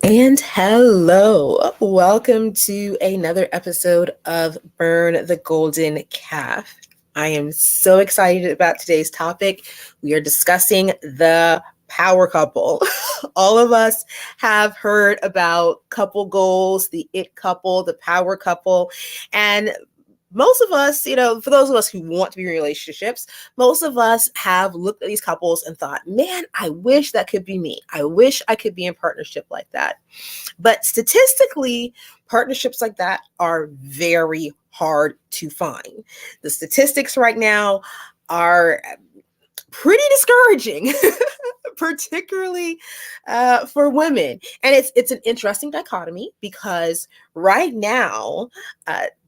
And hello, welcome to another episode of Burn the Golden Calf. I am so excited about today's topic. We are discussing the power couple. All of us have heard about couple goals, the it couple, the power couple, and most of us, for those of us who want to be in relationships, most of us have looked at these couples and thought, man, I wish that could be me. I wish I could be in partnership like that. But statistically, partnerships like that are very hard to find. The statistics right now are pretty discouraging, particularly for women. And it's an interesting dichotomy because right now,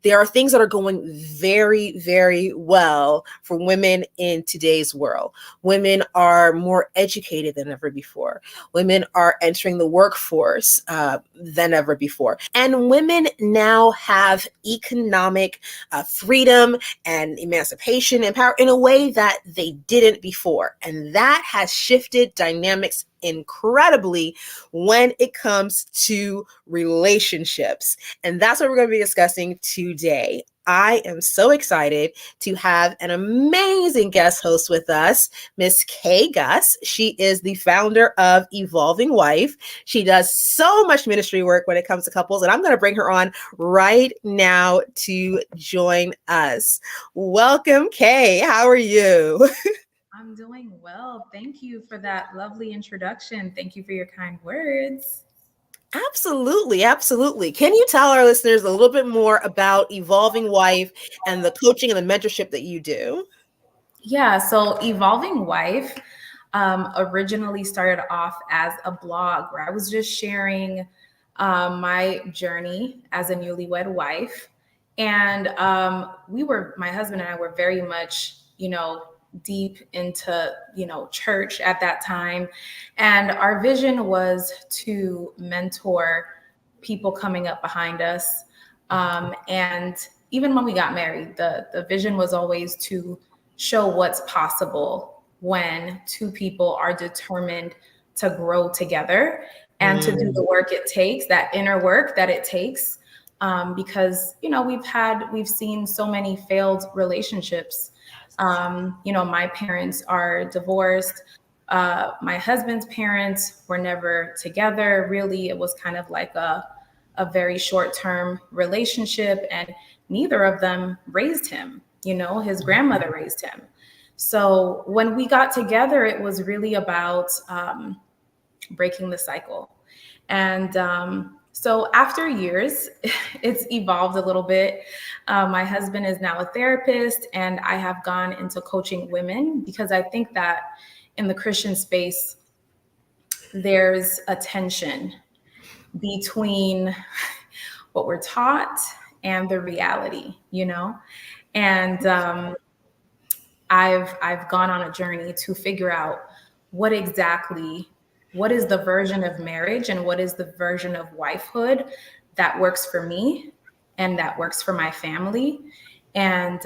there are things that are going very, very well for women in today's world. Women are more educated than ever before. Women are entering the workforce than ever before. And women now have economic freedom and emancipation and power in a way that they didn't before. And that has shifted dynamics incredibly when it comes to relationships. And that's what we're going to be discussing today. I am so excited to have an amazing guest host with us, Miss Kay Gus. She is the founder of Evolving Wife. She does so much ministry work when it comes to couples, and I'm going to bring her on right now to join us. Welcome, Kay. How are you? I'm doing well. Thank you for that lovely introduction. Thank you for your kind words. Absolutely, absolutely. Can you tell our listeners a little bit more about Evolving Wife and the coaching and the mentorship that you do? Yeah, so Evolving Wife originally started off as a blog where I was just sharing my journey as a newlywed wife. And my husband and I were very much, deep into, church at that time. And our vision was to mentor people coming up behind us. And even when we got married, the vision was always to show what's possible when two people are determined to grow together and to do the work it takes, that inner work that it takes. Because, we've seen so many failed relationships. My parents are divorced. My husband's parents were never together. Really, it was kind of like a very short-term relationship, and neither of them raised him. His grandmother raised him. So when we got together, it was really about breaking the cycle. And so after years, it's evolved a little bit. My husband is now a therapist, and I have gone into coaching women because I think that in the Christian space, there's a tension between what we're taught and the reality, And I've gone on a journey to figure out what is the version of marriage and what is the version of wifehood that works for me and that works for my family. And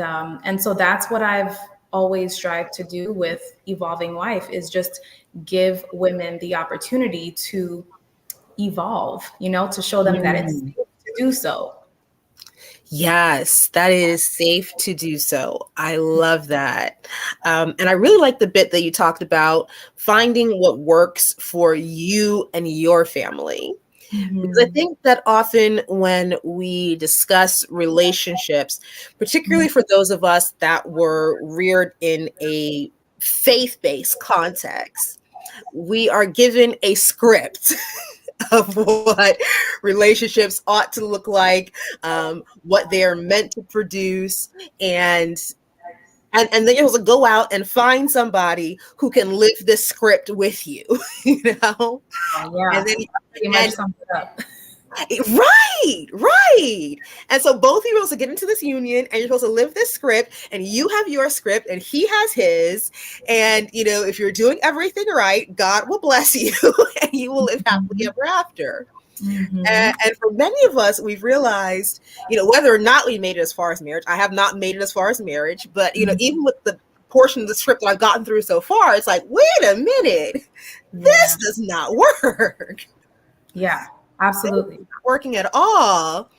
so that's what I've always strived to do with Evolving Wife, is just give women the opportunity to evolve, to show them that it's safe to do so. Yes, that is safe to do so. I love that. And I really like the bit that you talked about finding what works for you and your family. Because I think that often when we discuss relationships, particularly for those of us that were reared in a faith-based context, we are given a script of what relationships ought to look like, what they're meant to produce, and then you're supposed to go out and find somebody who can live this script with you, Oh, yeah, And then pretty much sums it up. Right. And so both of you are supposed to get into this union, and you're supposed to live this script, and you have your script and he has his. And, if you're doing everything right, God will bless you and you will live happily ever after. And for many of us, we've realized, whether or not we made it as far as marriage, I have not made it as far as marriage, but, even with the portion of the script that I've gotten through so far, it's like, wait a minute, this does not work. Yeah. Absolutely. It's not working at all.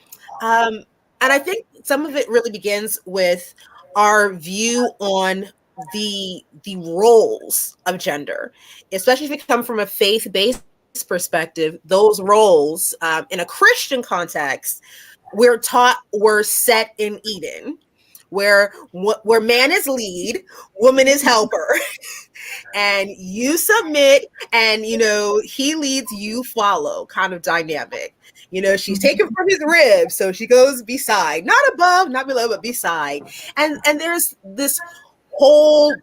And I think some of it really begins with our view on the roles of gender, especially if you come from a faith-based perspective. Those roles, in a Christian context, we're taught were set in Eden, where man is lead, woman is helper, and you submit, and he leads, you follow, kind of dynamic. She's taken from his rib, so she goes beside, not above, not below, but beside. And there's this whole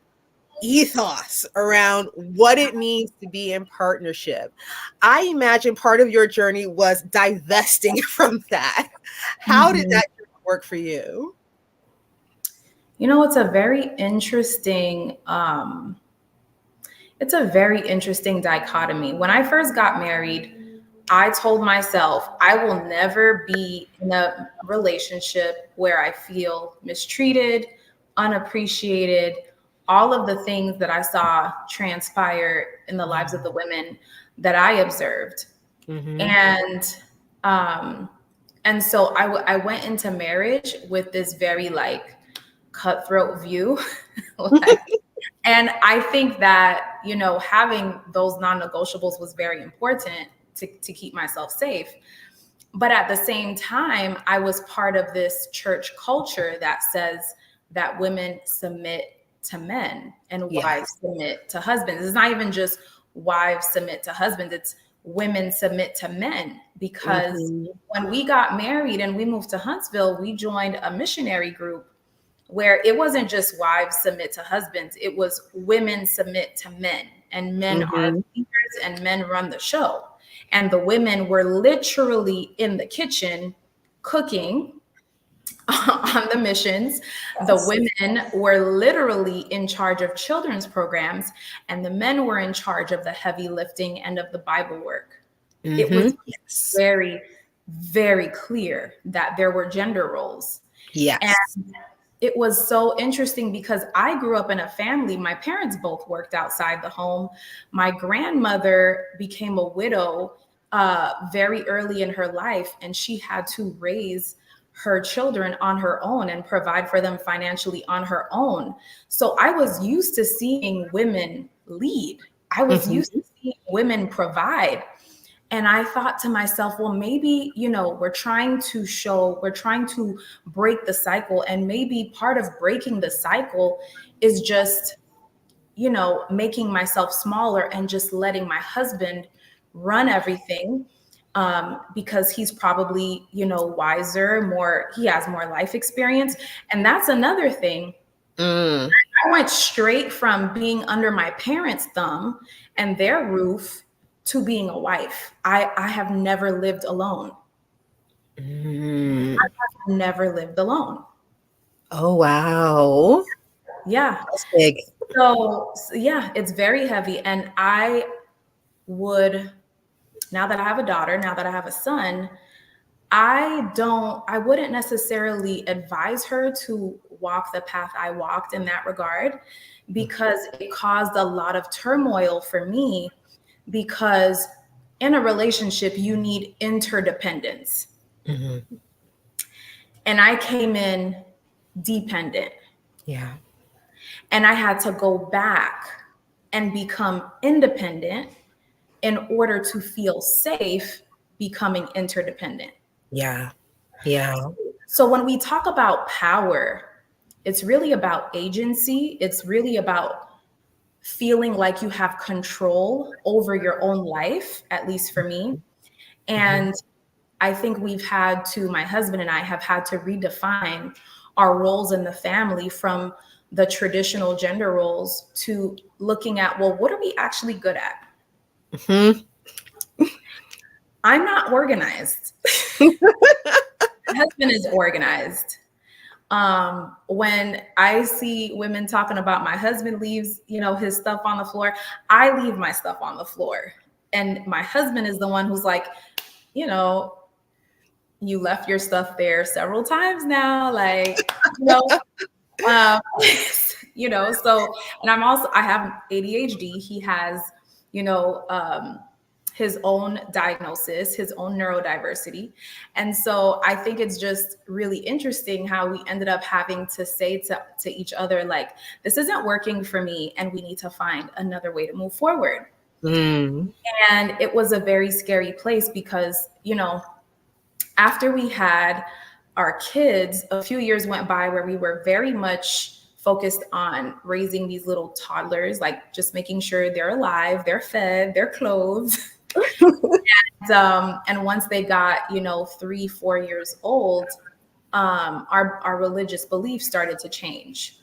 ethos around what it means to be in partnership. I imagine part of your journey was divesting from that. How did that work for you? It's a very interesting dichotomy. When I first got married, I told myself I will never be in a relationship where I feel mistreated, unappreciated, all of the things that I saw transpire in the lives of the women that I observed. And so I went into marriage with this very cutthroat view. And I think that, having those non-negotiables was very important to keep myself safe. But at the same time, I was part of this church culture that says that women submit to men and wives submit to husbands. It's not even just wives submit to husbands, it's women submit to men. Because when we got married and we moved to Huntsville, we joined a missionary group where it wasn't just wives submit to husbands, it was women submit to men, and men are leaders and men run the show. And the women were literally in the kitchen cooking on the missions. The women were literally in charge of children's programs, and the men were in charge of the heavy lifting and of the Bible work. It was very, very clear that there were gender roles. Yes. And it was so interesting because I grew up in a family. My parents both worked outside the home. My grandmother became a widow very early in her life, and she had to raise her children on her own and provide for them financially on her own. So I was used to seeing women lead. I was used to seeing women provide. And I thought to myself, well, maybe, we're trying to break the cycle. And maybe part of breaking the cycle is just, making myself smaller and just letting my husband run everything, because he's probably, wiser, he has more life experience. And that's another thing. I went straight from being under my parents' thumb and their roof to being a wife. I have never lived alone. I have never lived alone. Oh, wow. Yeah. That's big. So yeah, it's very heavy. And I would, now that I have a daughter, now that I have a son, I wouldn't necessarily advise her to walk the path I walked in that regard, because it caused a lot of turmoil for me. Because in a relationship, you need interdependence. And I came in dependent. Yeah. And I had to go back and become independent in order to feel safe becoming interdependent. Yeah. Yeah. So when we talk about power, it's really about agency. It's really about feeling like you have control over your own life, at least for me. And I think my husband and I have had to redefine our roles in the family from the traditional gender roles to looking at, well, what are we actually good at? I'm not organized. My husband is organized. When I see women talking about my husband leaves, his stuff on the floor, I leave my stuff on the floor. And my husband is the one who's like, you left your stuff there several times now, so, and I have ADHD. He has, his own diagnosis, his own neurodiversity. And so I think it's just really interesting how we ended up having to say to each other, like, this isn't working for me and we need to find another way to move forward. Mm. And it was a very scary place because, you know, after we had our kids, a few years went by where we were very much focused on raising these little toddlers, like just making sure they're alive, they're fed, they're clothed. And once they got, you know, 3-4 years old, our religious beliefs started to change.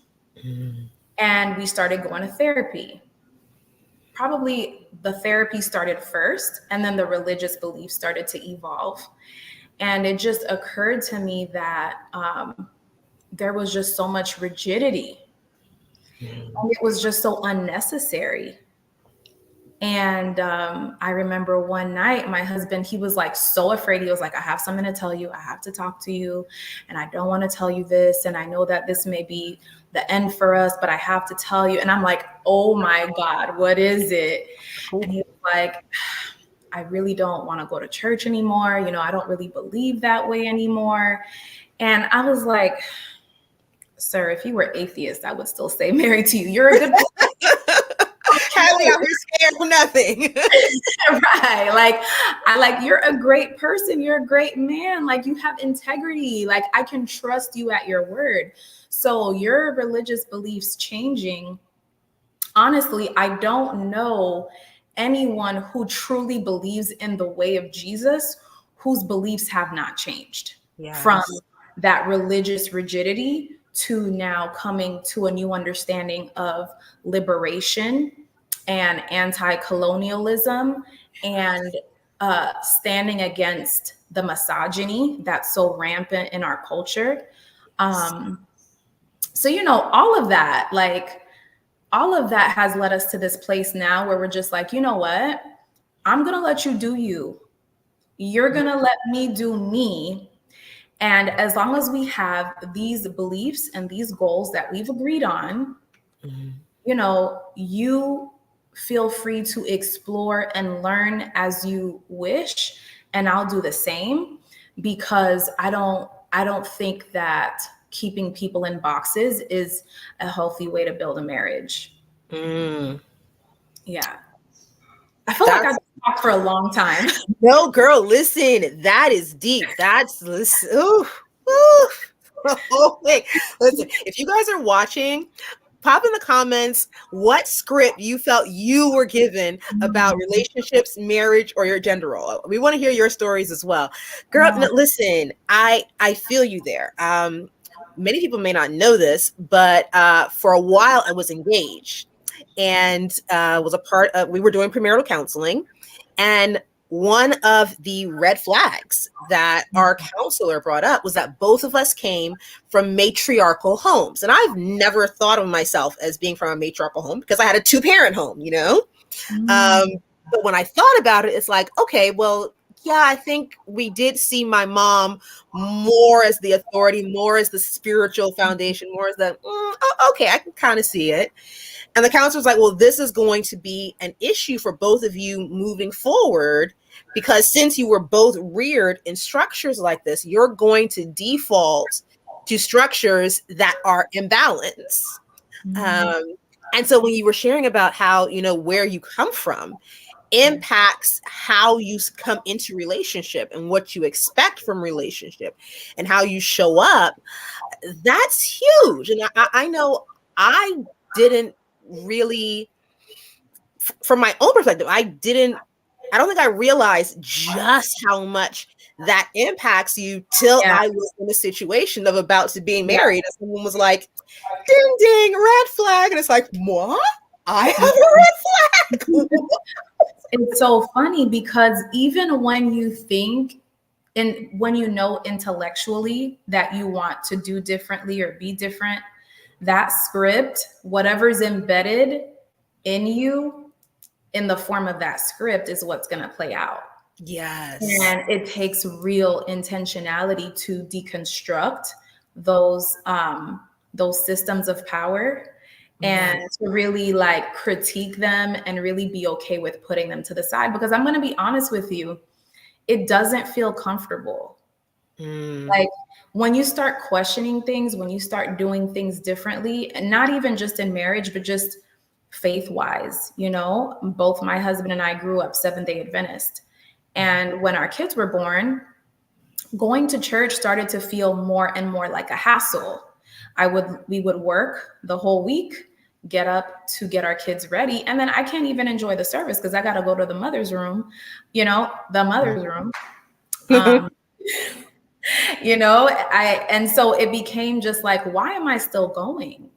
And we started going to therapy. Probably the therapy started first, and then the religious beliefs started to evolve. And it just occurred to me that there was just so much rigidity. And it was just so unnecessary. And I remember one night, my husband, he was like so afraid. He was like, I have something to tell you. I have to talk to you. And I don't want to tell you this. And I know that this may be the end for us, but I have to tell you. And I'm like, oh my God, what is it? And he was like, I really don't want to go to church anymore. You know, I don't really believe that way anymore. And I was like, sir, if you were atheist, I would still stay married to you. You're a good Kylie out here scared for nothing. right. Like you're a great person. You're a great man. Like you have integrity. Like I can trust you at your word. So your religious beliefs changing, honestly, I don't know anyone who truly believes in the way of Jesus whose beliefs have not changed. Yes. From that religious rigidity to now coming to a new understanding of liberation and anti-colonialism and standing against the misogyny that's so rampant in our culture. So, you know, all of that has led us to this place now where we're just like, you know what? I'm going to let you do you. You're going to let me do me. And as long as we have these beliefs and these goals that we've agreed on, you know, you feel free to explore and learn as you wish. And I'll do the same, because I don't think that keeping people in boxes is a healthy way to build a marriage. Yeah. I feel like I've talked for a long time. No, girl, listen, that is deep. Listen, if you guys are watching, pop in the comments what script you felt you were given about relationships, marriage, or your gender role. We want to hear your stories as well. Girl, listen, I feel you there. Many people may not know this, but for a while I was engaged and was a part of, we were doing premarital counseling. And one of the red flags that our counselor brought up was that both of us came from matriarchal homes. And I've never thought of myself as being from a matriarchal home because I had a 2-parent home, you know? But when I thought about it, it's like, okay, well, yeah, I think we did see my mom more as the authority, more as the spiritual foundation, more as the, okay, I can kind of see it. And the counselor was like, well, this is going to be an issue for both of you moving forward, because since you were both reared in structures like this, you're going to default to structures that are imbalanced. And so when you were sharing about how, you know, where you come from impacts how you come into relationship and what you expect from relationship and how you show up, that's huge. And I know I didn't really, from my own perspective, I don't think I realized just how much that impacts you till I was in a situation of about to being married. And someone was like, ding, ding, red flag. And it's like, what? I have a red flag. It's so funny because even when you think and when you know intellectually that you want to do differently or be different, that script, whatever's embedded in you in the form of that script is what's going to play out. Yes. And it takes real intentionality to deconstruct those systems of power and to really like critique them and really be okay with putting them to the side. Because I'm going to be honest with you, it doesn't feel comfortable. Like when you start questioning things, when you start doing things differently, and not even just in marriage, but just faith wise, you know, both my husband and I grew up Seventh-day Adventist. And when our kids were born, going to church started to feel more and more like a hassle. We would work the whole week, get up to get our kids ready, and then I can't even enjoy the service because I got to go to the mother's room, you know, the mother's room. You know, and so it became just like, why am I still going?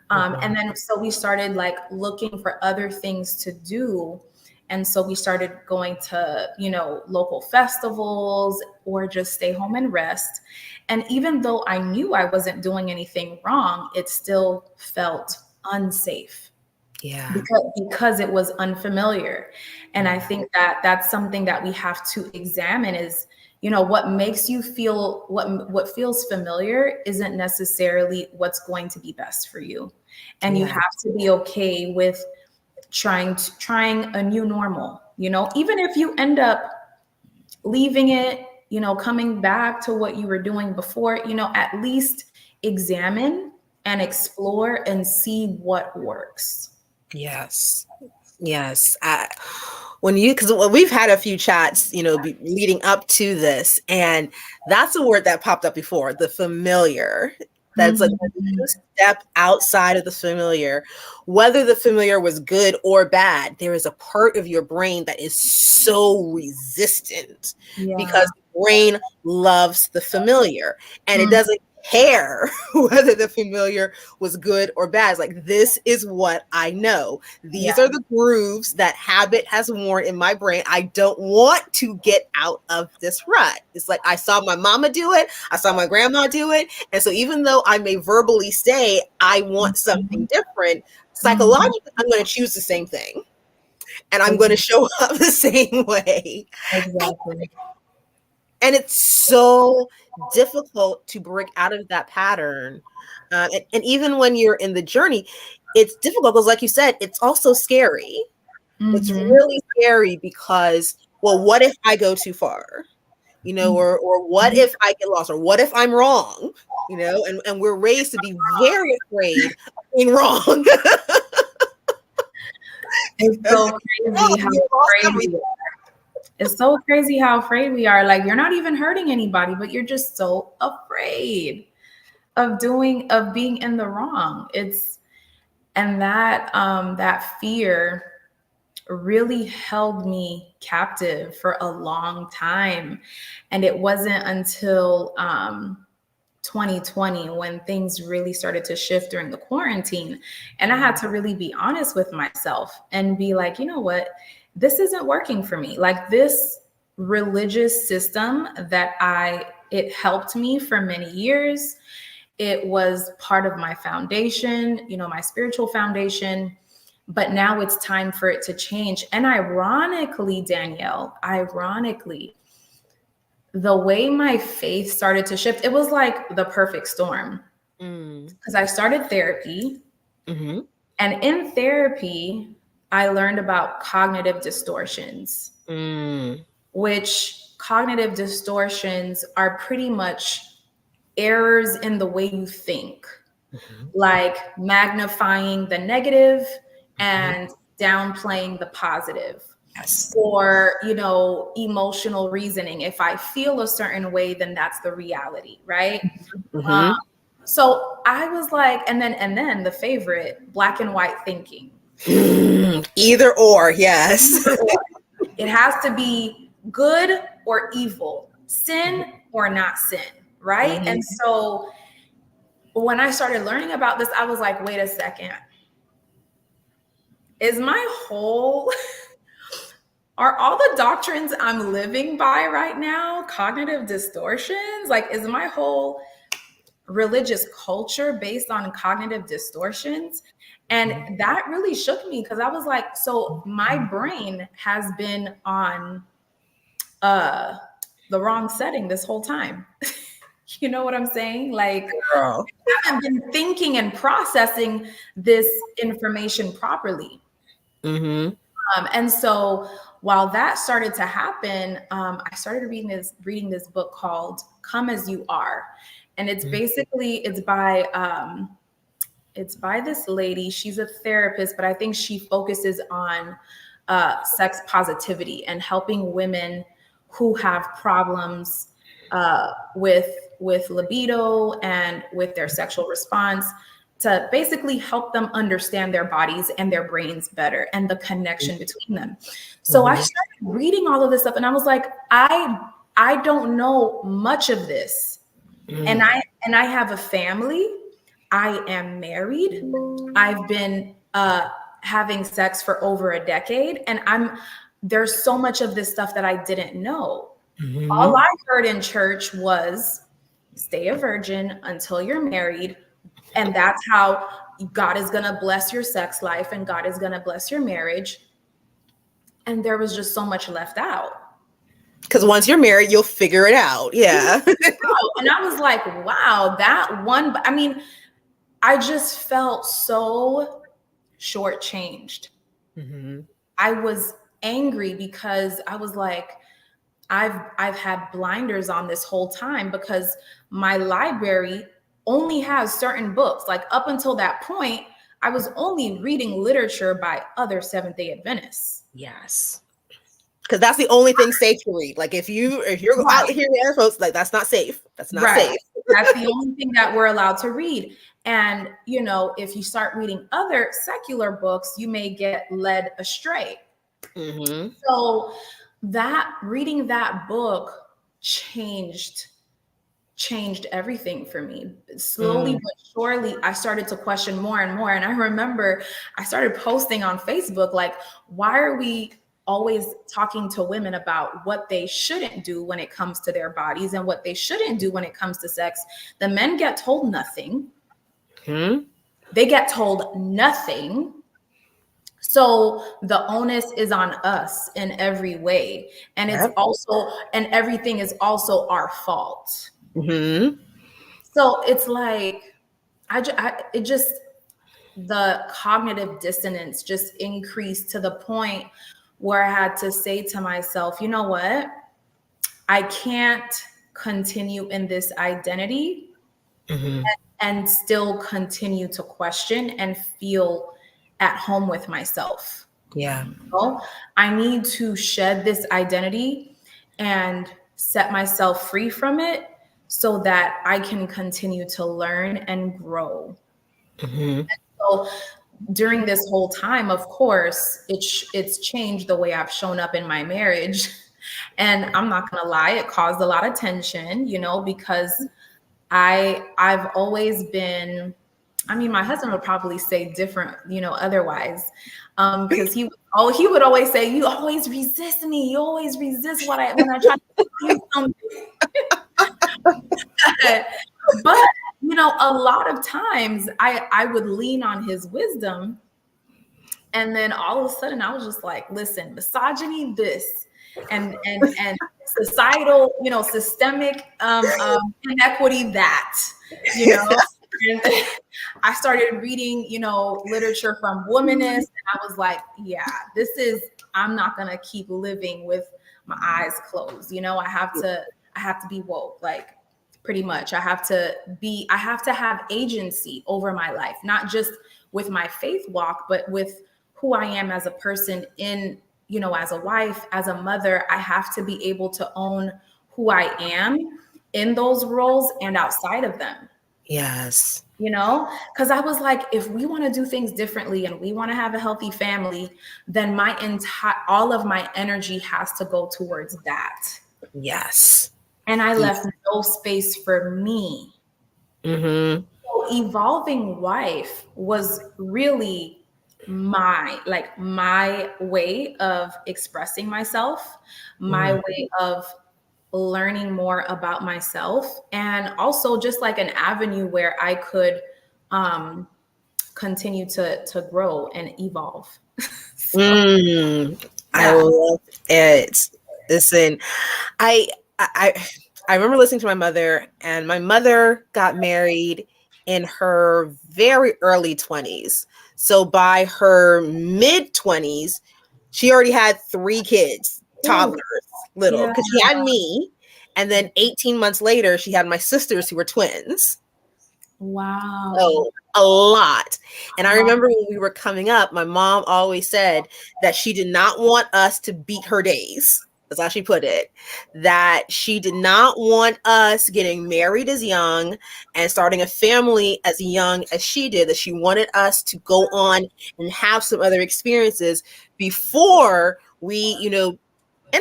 And then so we started like looking for other things to do. And so we started going to, you know, local festivals or just stay home and rest. And even though I knew I wasn't doing anything wrong, it still felt unsafe. Yeah. Because it was unfamiliar. And I think that that's something that we have to examine is, you know, what makes you feel what feels familiar isn't necessarily what's going to be best for you. And you have to be okay with trying a new normal, you know, even if you end up leaving it, you know, coming back to what you were doing before, you know, at least examine and explore and see what works. Yes. Yes. Because we've had a few chats, you know, leading up to this, and that's a word that popped up before, the familiar. That's like when you step outside of the familiar, whether the familiar was good or bad, there is a part of your brain that is so resistant because the brain loves the familiar and it doesn't care whether the familiar was good or bad. It's like, this is what I know. These are the grooves that habit has worn in my brain. I don't want to get out of this rut. It's like, I saw my mama do it. I saw my grandma do it. And so even though I may verbally say I want something different, psychologically, I'm going to choose the same thing. And I'm going to show up the same way. Exactly. And it's so difficult to break out of that pattern. And even when you're in the journey, it's difficult because, like you said, it's also scary. It's really scary because, well, what if I go too far? You know, or what if I get lost? Or what if I'm wrong? You know, and we're raised to be very afraid of being wrong. It's so crazy how afraid we are. It's so crazy how afraid we are. Like, you're not even hurting anybody, but you're just so afraid of being in the wrong. And that fear really held me captive for a long time. And it wasn't until 2020 when things really started to shift during the quarantine. And I had to really be honest with myself and be like, you know what? This isn't working for me. Like, this religious system it helped me for many years. It was part of my foundation, you know, my spiritual foundation. But now it's time for it to change. And ironically, Danielle, the way my faith started to shift, it was like the perfect storm. Because I started therapy. And in therapy, I learned about cognitive distortions, which cognitive distortions are pretty much errors in the way you think, like magnifying the negative and downplaying the positive. Yes. Or, you know, emotional reasoning. If I feel a certain way, then that's the reality, right? So I was like, and then the favorite, black and white thinking. Either or, yes. It has to be good or evil, sin or not sin, right? And so when I started learning about this, I was like, wait a second. Are all the doctrines I'm living by right now cognitive distortions? Like, is my whole religious culture based on cognitive distortions? And that really shook me because I was like, so my brain has been on the wrong setting this whole time. You know what I'm saying? Like, Girl. I haven't been thinking and processing this information properly. Mm-hmm. And so while that started to happen, I started reading this book called Come As You Are. And it's basically, it's by this lady. She's a therapist, but I think she focuses on sex positivity and helping women who have problems with libido and with their sexual response, to basically help them understand their bodies and their brains better and the connection between them. So I started reading all of this stuff, and I was like, I don't know much of this. And I have a family. I am married. I've been having sex for over a decade, and there's so much of this stuff that I didn't know. All I heard in church was stay a virgin until you're married, and that's how God is going to bless your sex life and God is going to bless your marriage. And there was just so much left out. Because once you're married, you'll figure it out. Yeah. And I was like, wow, that one. I mean, I just felt so shortchanged. I was angry because I was like, I've had blinders on this whole time, because my library only has certain books. Like, up until that point, I was only reading literature by other Seventh-day Adventists. Yes. Because that's the only thing safe to read. Like, if you're out here there, folks, like, that's not safe. That's not safe. That's the only thing that we're allowed to read. And, you know, if you start reading other secular books, you may get led astray. So reading that book changed everything for me. Slowly but surely, I started to question more and more. And I remember I started posting on Facebook, like, why are we always talking to women about what they shouldn't do when it comes to their bodies and what they shouldn't do when it comes to sex? The men get told nothing. They get told nothing. So the onus is on us in every way. And it's also, and everything is also our fault. So it's like, the cognitive dissonance just increased to the point where I had to say to myself, you know what? I can't continue in this identity and still continue to question and feel at home with myself. Yeah. So I need to shed this identity and set myself free from it so that I can continue to learn and grow. And so during this whole time, of course, it's changed the way I've shown up in my marriage. And I'm not gonna lie, it caused a lot of tension, you know, because I've always been, I mean, my husband would probably say different, you know, otherwise. Because he would always say, you always resist me. You always resist when I try to do something. But you know, a lot of times I would lean on his wisdom, and then all of a sudden I was just like, listen, misogyny this, and societal, you know, systemic inequity that, you know. And I started reading, you know, literature from womanists, and I was like, yeah, I'm not gonna keep living with my eyes closed. You know, I have to be woke, like, pretty much. I have to have agency over my life, not just with my faith walk, but with who I am as a person, in, you know, as a wife, as a mother. I have to be able to own who I am in those roles and outside of them. Yes. You know, because I was like, if we want to do things differently and we want to have a healthy family, then all of my energy has to go towards that. Yes. And I left no space for me. So evolving wife was really my way of expressing myself, my way of learning more about myself, and also just like an avenue where I could continue to grow and evolve. I love it. Listen, I I remember listening to my mother, and my mother got married in her very early 20s. So by her mid 20s, she already had 3 kids, Ooh, toddlers, little, yeah. because she had me. And then 18 months later, she had my sisters who were twins. Wow. So a lot. And I Wow. remember when we were coming up, my mom always said that she did not want us to beat her days. That's how she put it. That she did not want us getting married as young and starting a family as young as she did. That she wanted us to go on and have some other experiences before we, in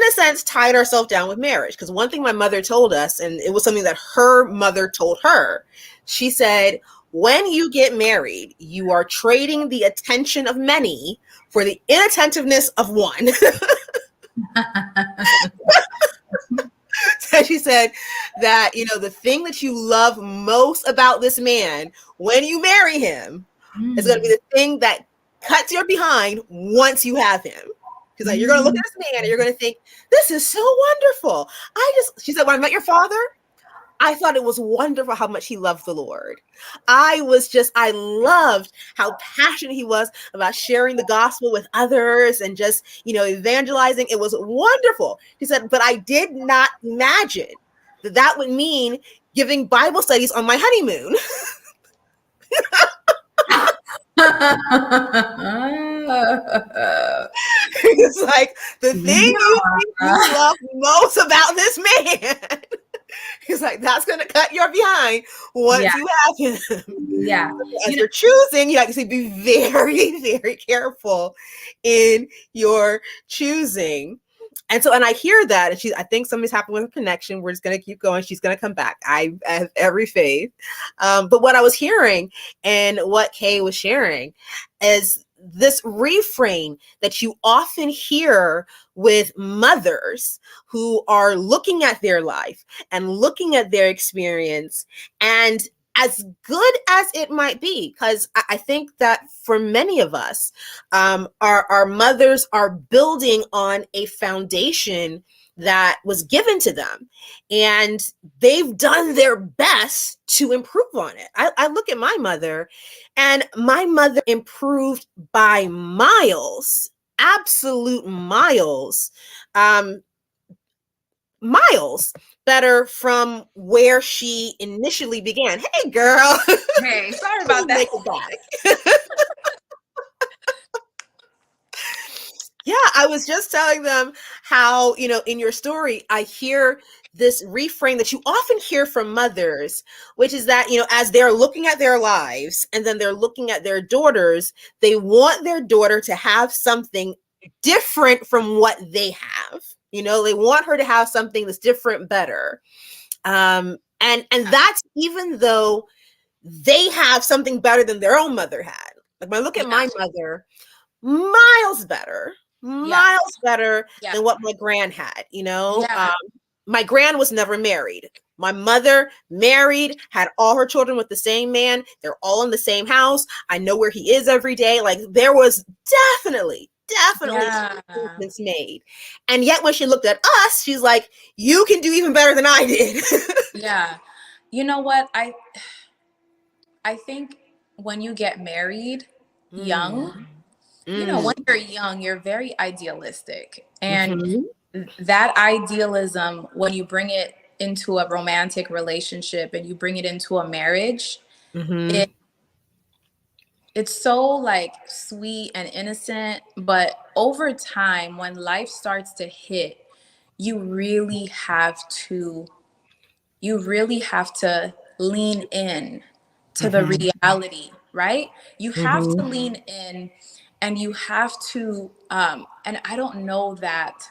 a sense, tied ourselves down with marriage. Because one thing my mother told us, and it was something that her mother told her, she said, when you get married, you are trading the attention of many for the inattentiveness of one. So she said that, the thing that you love most about this man when you marry him is going to be Mm. the thing that cuts your behind once you have him. She's like, you're going to look Mm. at this man and you're going to think, this is so wonderful. She said, when I met your father, I thought it was wonderful how much he loved the Lord. I loved how passionate he was about sharing the gospel with others and just, evangelizing. It was wonderful. He said, but I did not imagine that that would mean giving Bible studies on my honeymoon. It's like the thing you think you love most about this man. He's like, that's going to cut your behind Yeah. once you have him. Yeah. As You know, you're choosing, you have to be very, very careful in your choosing. And I hear that, and I think something's happened with her connection. We're just going to keep going. She's going to come back. I have every faith. But what I was hearing and what Kay was sharing is this refrain that you often hear with mothers who are looking at their life and looking at their experience, and as good as it might be, because I think that for many of us, our mothers are building on a foundation that was given to them, and they've done their best to improve on it. I look at my mother, and my mother improved by miles, absolute miles. Um, Miles better from where she initially began. Hey, girl. hey, sorry We'll about that. make it back. Yeah, I was just telling them how, in your story, I hear this refrain that you often hear from mothers, which is that, as they're looking at their lives and then they're looking at their daughters, they want their daughter to have something different from what they have. They want her to have something that's different, better. And that's even though they have something better than their own mother had. Like when I look at Yeah. my mother, miles better, Yeah. miles better Yeah. than what my gran had. Yeah. My gran was never married. My mother married, had all her children with the same man. They're all in the same house. I know where he is every day. Like there was definitely Yeah. improvements made. And yet when she looked at us, she's like, you can do even better than I did. Yeah. You know what? I think when you get married young, Mm, when mm, you're young, you're very idealistic. And mhm, that idealism, when you bring it into a romantic relationship and you bring it into a marriage, mhm, it it's so like sweet and innocent, but over time when life starts to hit, you really have to lean in to the mhm, reality, right? You have to mhm, lean in, and you have to and I don't know that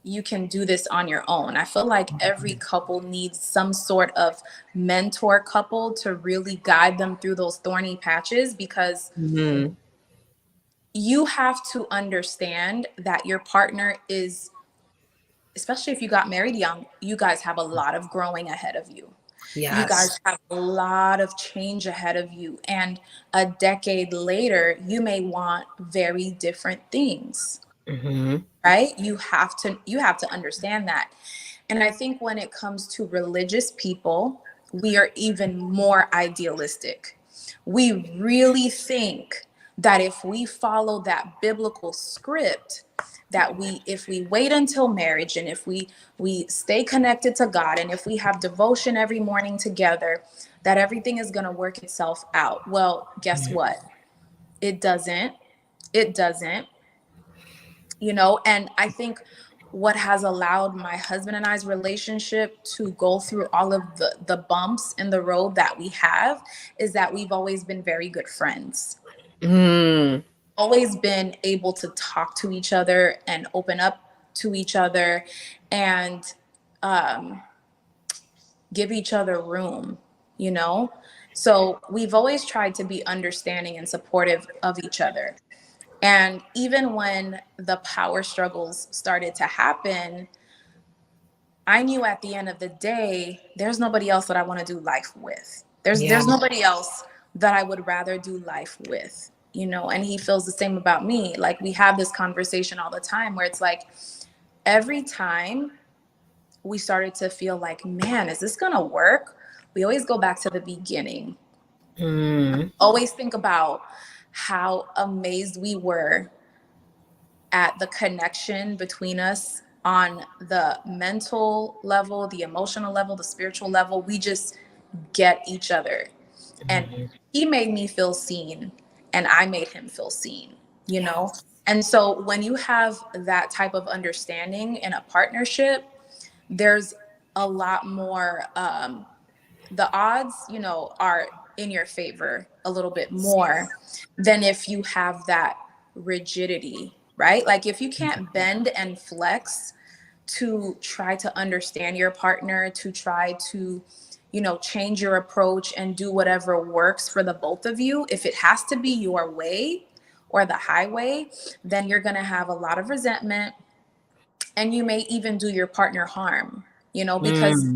you can do this on your own. I feel like every couple needs some sort of mentor couple to really guide them through those thorny patches, because mhm. you have to understand that your partner is, especially if you got married young, you guys have a lot of growing ahead of you. You Yes. guys have a lot of change ahead of you. And a decade later, you may want very different things, Mhm, right? You have to understand that. And I think when it comes to religious people, we are even more idealistic. We really think that if we follow that biblical script, that if we wait until marriage, and if we stay connected to God, and if we have devotion every morning together, that everything is going to work itself out. Well, guess what? It doesn't. It doesn't. And I think what has allowed my husband and I's relationship to go through all of the bumps in the road that we have is that we've always been very good friends. Mm. Always been able to talk to each other and open up to each other, and give each other room. So we've always tried to be understanding and supportive of each other. And even when the power struggles started to happen, I knew at the end of the day, there's nobody else that I want to do life with. There's nobody else that I would rather do life with. And he feels the same about me. Like, we have this conversation all the time where it's like, every time we started to feel like, man, is this gonna work? We always go back to the beginning. Always think about how amazed we were at the connection between us on the mental level, the emotional level, the spiritual level. We just get each other. And he made me feel seen, and I made him feel seen. And so when you have that type of understanding in a partnership, there's a lot more, the odds, are in your favor a little bit more than if you have that rigidity, right? Like, if you can't bend and flex to try to understand your partner, to try to, change your approach and do whatever works for the both of you, if it has to be your way or the highway, then you're going to have a lot of resentment, and you may even do your partner harm, because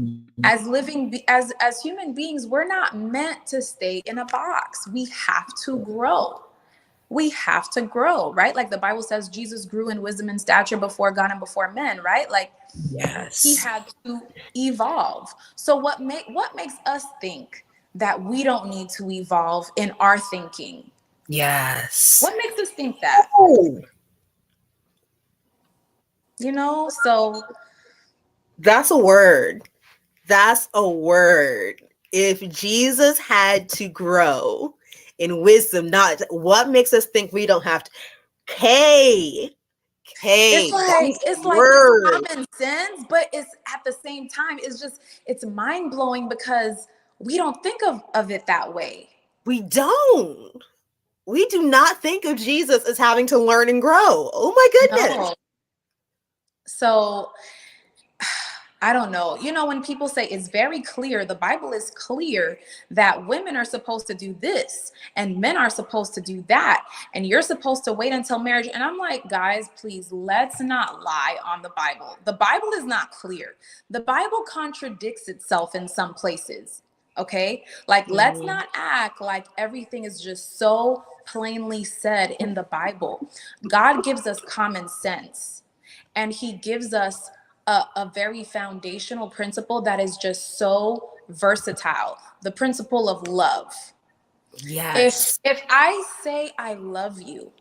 as human beings, we're not meant to stay in a box. We have to grow. Right? Like the Bible says, Jesus grew in wisdom and stature before God and before men, right? Like, he had to evolve. So what makes us think that we don't need to evolve in our thinking? Yes. What makes us think that? So That's a word. That's a word. If Jesus had to grow in wisdom, not what makes us think we don't have to. it's like That's it's a like it's word. common sense, but it's at the same time, it's mind blowing because we don't think of it that way. We don't. We do not think of Jesus as having to learn and grow. Oh my goodness. No. So I don't know. When people say it's very clear, the Bible is clear that women are supposed to do this and men are supposed to do that, and you're supposed to wait until marriage. And I'm like, guys, please, let's not lie on the Bible. The Bible is not clear. The Bible contradicts itself in some places. Okay? Like, let's not act like everything is just so plainly said in the Bible. God gives us common sense, and he gives us a very foundational principle that is just so versatile, the principle of love. Yes. If I say I love you,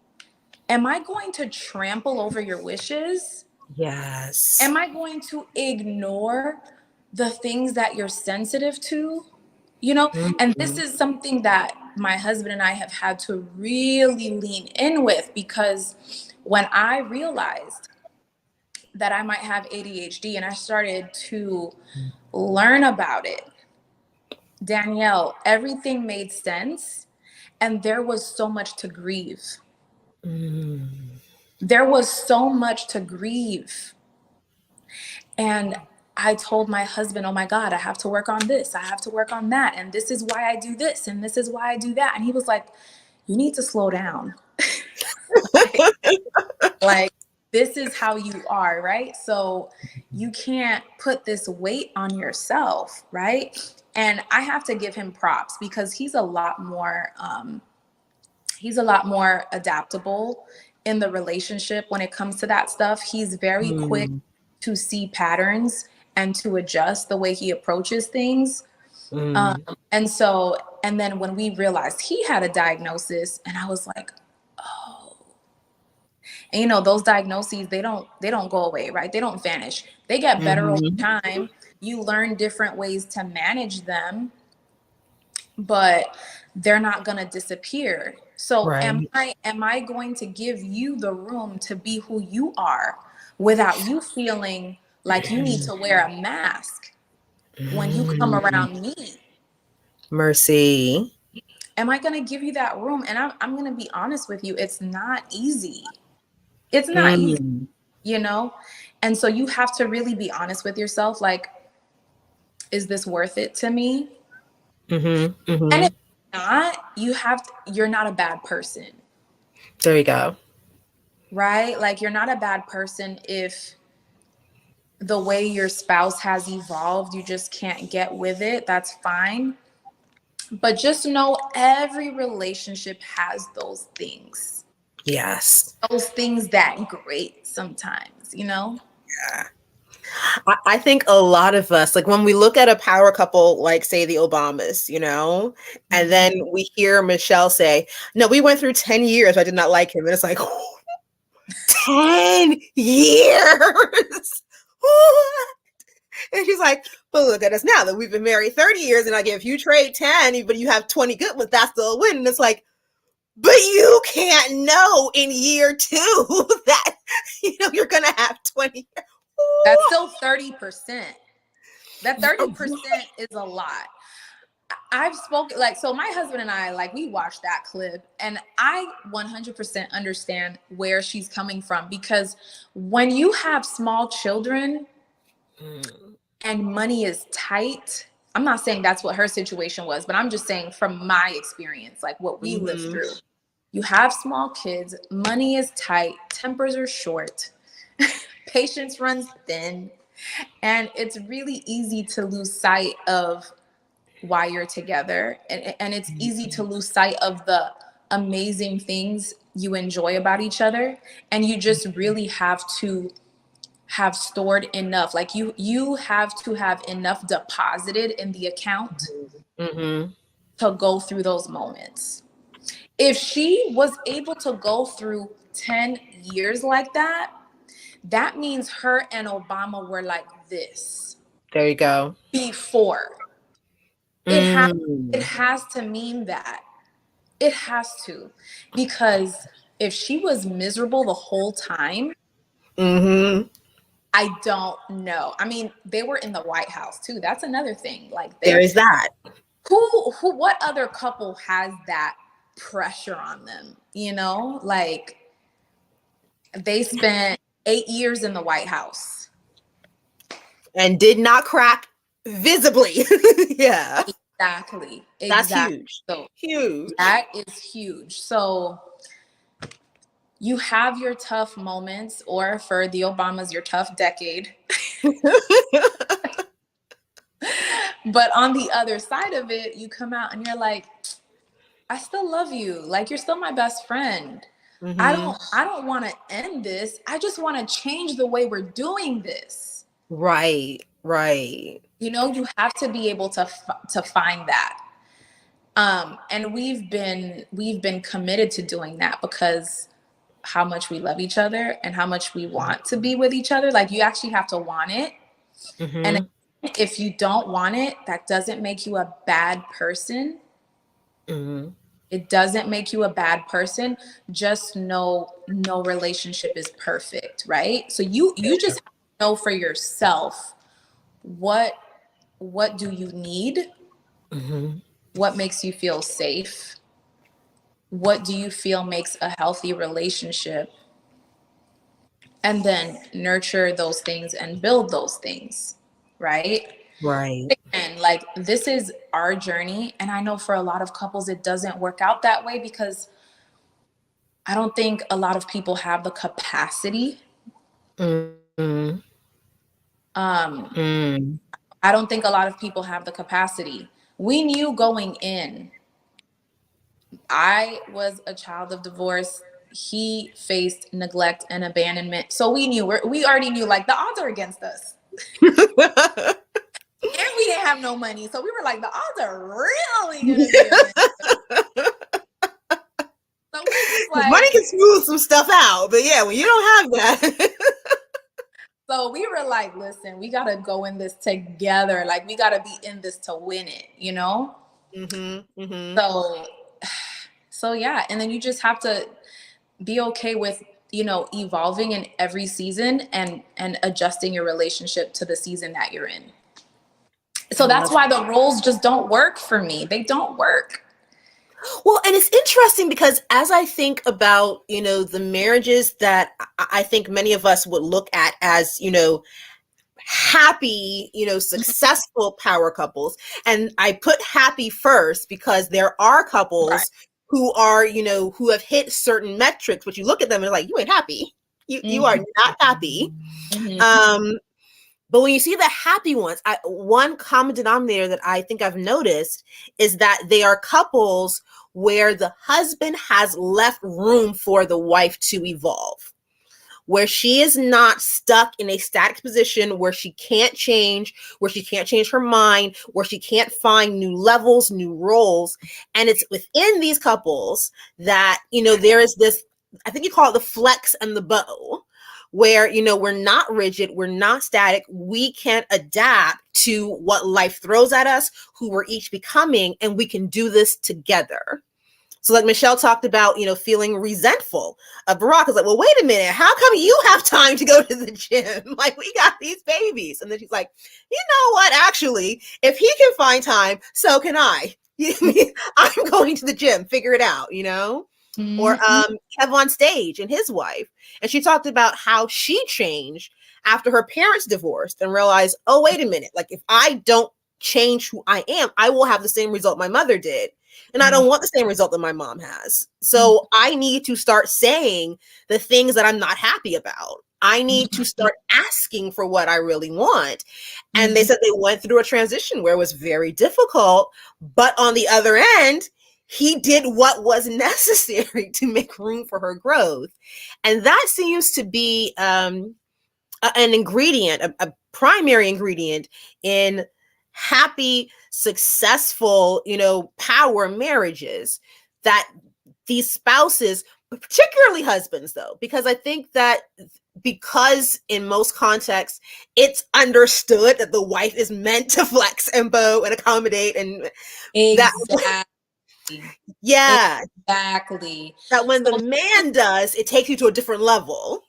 am I going to trample over your wishes? Yes. Am I going to ignore the things that you're sensitive to? And this is something that my husband and I have had to really lean in with, because when I realized that I might have ADHD and I started to learn about it, Danielle, everything made sense, and there was so much to grieve. There was so much to grieve. And I told my husband, oh my God, I have to work on this. I have to work on that. And this is why I do this. And this is why I do that. And he was like, you need to slow down. like, this is how you are, right? So you can't put this weight on yourself, right? And I have to give him props because he's a lot more adaptable in the relationship when it comes to that stuff. He's very quick to see patterns and to adjust the way he approaches things. Mm. And then when we realized he had a diagnosis, and I was like, oh, and those diagnoses, they don't go away, right? They don't vanish. They get better over Mhm. time. You learn different ways to manage them, but they're not going to disappear. So Right. am I going to give you the room to be who you are without you feeling like you need to wear a mask when you come Mm. around me? Mercy. Am I going to give you that room? And I'm going to be honest with you, it's not easy. It's not easy, Mm. you know? And so you have to really be honest with yourself. Like, is this worth it to me? Mhm. And if Mhm. not, you're not a bad person, There you go. right? Like, you're not a bad person if the way your spouse has evolved, you just can't get with it. That's fine. But just know every relationship has those things. Yes. Those things that grate sometimes, you know? Yeah. I think a lot of us, like when we look at a power couple, like say the Obamas, and Mhm. then we hear Michelle say, "No, we went through 10 years. I did not like him." And it's like, 10 years. And she's like, "But look at us now that we've been married 30 years. And I if you trade 10, but you have 20 good ones, that's still a win." And it's like, but you can't know in year 2 that, you're going to have 20. That's still 30%. That 30% is a lot. I've spoken, like, so my husband and I, like, we watched that clip, and I 100% understand where she's coming from, because when you have small children Mm. and money is tight, I'm not saying that's what her situation was, but I'm just saying from my experience, like what we lived Mhm. through. You have small kids, money is tight, tempers are short, patience runs thin, and it's really easy to lose sight of why you're together, and it's easy to lose sight of the amazing things you enjoy about each other, and you just really have to have stored enough, like you have to have enough deposited in the account Mhm. to go through those moments. If she was able to go through 10 years like that, that means her and Obama were like this There you go. before. it has it Mm. has to mean that. It has to, because if she was miserable the whole time, Mhm. I don't know. I mean, they were in the White House too. That's another thing. Like, There is that. what other couple has that pressure on them? Like, they spent 8 years in the White House. And did not crack visibly. Yeah. Exactly. That's Exactly. huge. So Huge. that is huge. So you have your tough moments, or for the Obamas, your tough decade. But on the other side of it, you come out and you're like, I still love you. Like, you're still my best friend. Mhm. I don't want to end this. I just want to change the way we're doing this. Right. Right. You have to be able to find that. And we've been committed to doing that, because how much we love each other and how much we want to be with each other. Like, you actually have to want it. And Mhm. if you don't want it, that doesn't make you a bad person. Mhm. It doesn't make you a bad person. Just know no relationship is perfect, right? So you just have to know for yourself, what do you need? Mhm. What makes you feel safe? What do you feel makes a healthy relationship? And then nurture those things and build those things, right? Right. And like, this is our journey, and I know for a lot of couples it doesn't work out that way, because I don't think a lot of people have the capacity. Mhm. um Mm. I don't think a lot of people have the capacity. We knew going in, I was a child of divorce, he faced neglect and abandonment, so we already knew, like, the odds are against us. And we didn't have no money. So we were like, the odds are really going to be against us. So we just like, money can smooth some stuff out, but yeah, when you don't have that. So we were like, listen, we got to go in this together. Like, we got to be in this to win it, you know? Mm-hmm, mm-hmm. So yeah. And then you just have to be okay with, you know, evolving in every season and adjusting your relationship to the season that you're in. So that's why the roles just don't work for me. They don't work. Well, and it's interesting because as I think about, you know, the marriages that I think many of us would look at as, you know, happy, you know, successful power couples. And I put happy first because there are couples Right. who are, you know, who have hit certain metrics, but you look at them and like, you ain't happy. You are not happy. Mm-hmm. But when you see the happy ones, one common denominator that I think I've noticed is that they are couples where the husband has left room for the wife to evolve, where she is not stuck in a static position where she can't change, where she can't change her mind, where she can't find new levels, new roles. And it's within these couples that, you know, there is this, I think you call it the flex and the bow, where, you know, we're not rigid, we're not static, we can adapt to what life throws at us, who we're each becoming, and we can do this together. So like Michelle talked about, you know, feeling resentful of Barack. Is like, well, wait a minute, how come you have time to go to the gym? Like, we got these babies. And then she's like, you know what, actually, if he can find time, so can I. I'm going to the gym, figure it out, you know? Or Kev on stage and his wife. And she talked about how she changed after her parents divorced and realized, oh, wait a minute, like if I don't change who I am, I will have the same result my mother did. And I don't want the same result that my mom has. So I need to start saying the things that I'm not happy about. I need to start asking for what I really want. And they said they went through a transition where it was very difficult. But on the other end, he did what was necessary to make room for her growth. And that seems to be an ingredient, a primary ingredient in happy, successful, you know, power marriages, that these spouses, particularly husbands though, because I think that because in most contexts, it's understood that the wife is meant to flex and bow and accommodate and Exactly. yeah. Exactly. That when the man does, it takes you to a different level.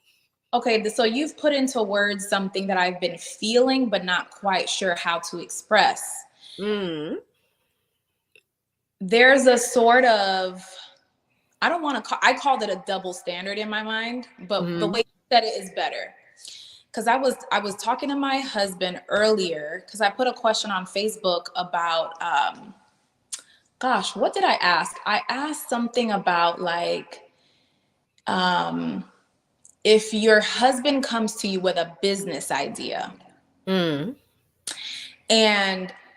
Okay, so you've put into words something that I've been feeling, but not quite sure how to express. There's a sort of, I don't want to call, I called it a double standard in my mind, but the way you said it is better. Because I was talking to my husband earlier, because I put a question on Facebook about, gosh, what did I ask? I asked something about like, if your husband comes to you with a business idea and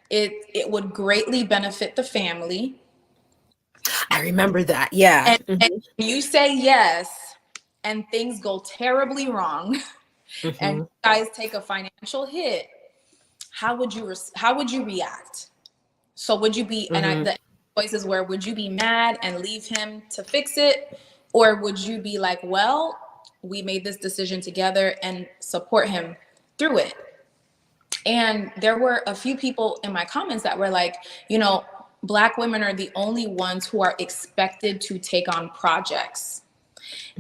it would greatly benefit the family. I remember that. Yeah. And you say yes and things go terribly wrong and you guys take a financial hit, how would you react? So would you be, and the choices were, would you be mad and leave him to fix it? Or would you be like, well, we made this decision together and support him through it? And there were a few people in my comments that were like, you know, Black women are the only ones who are expected to take on projects.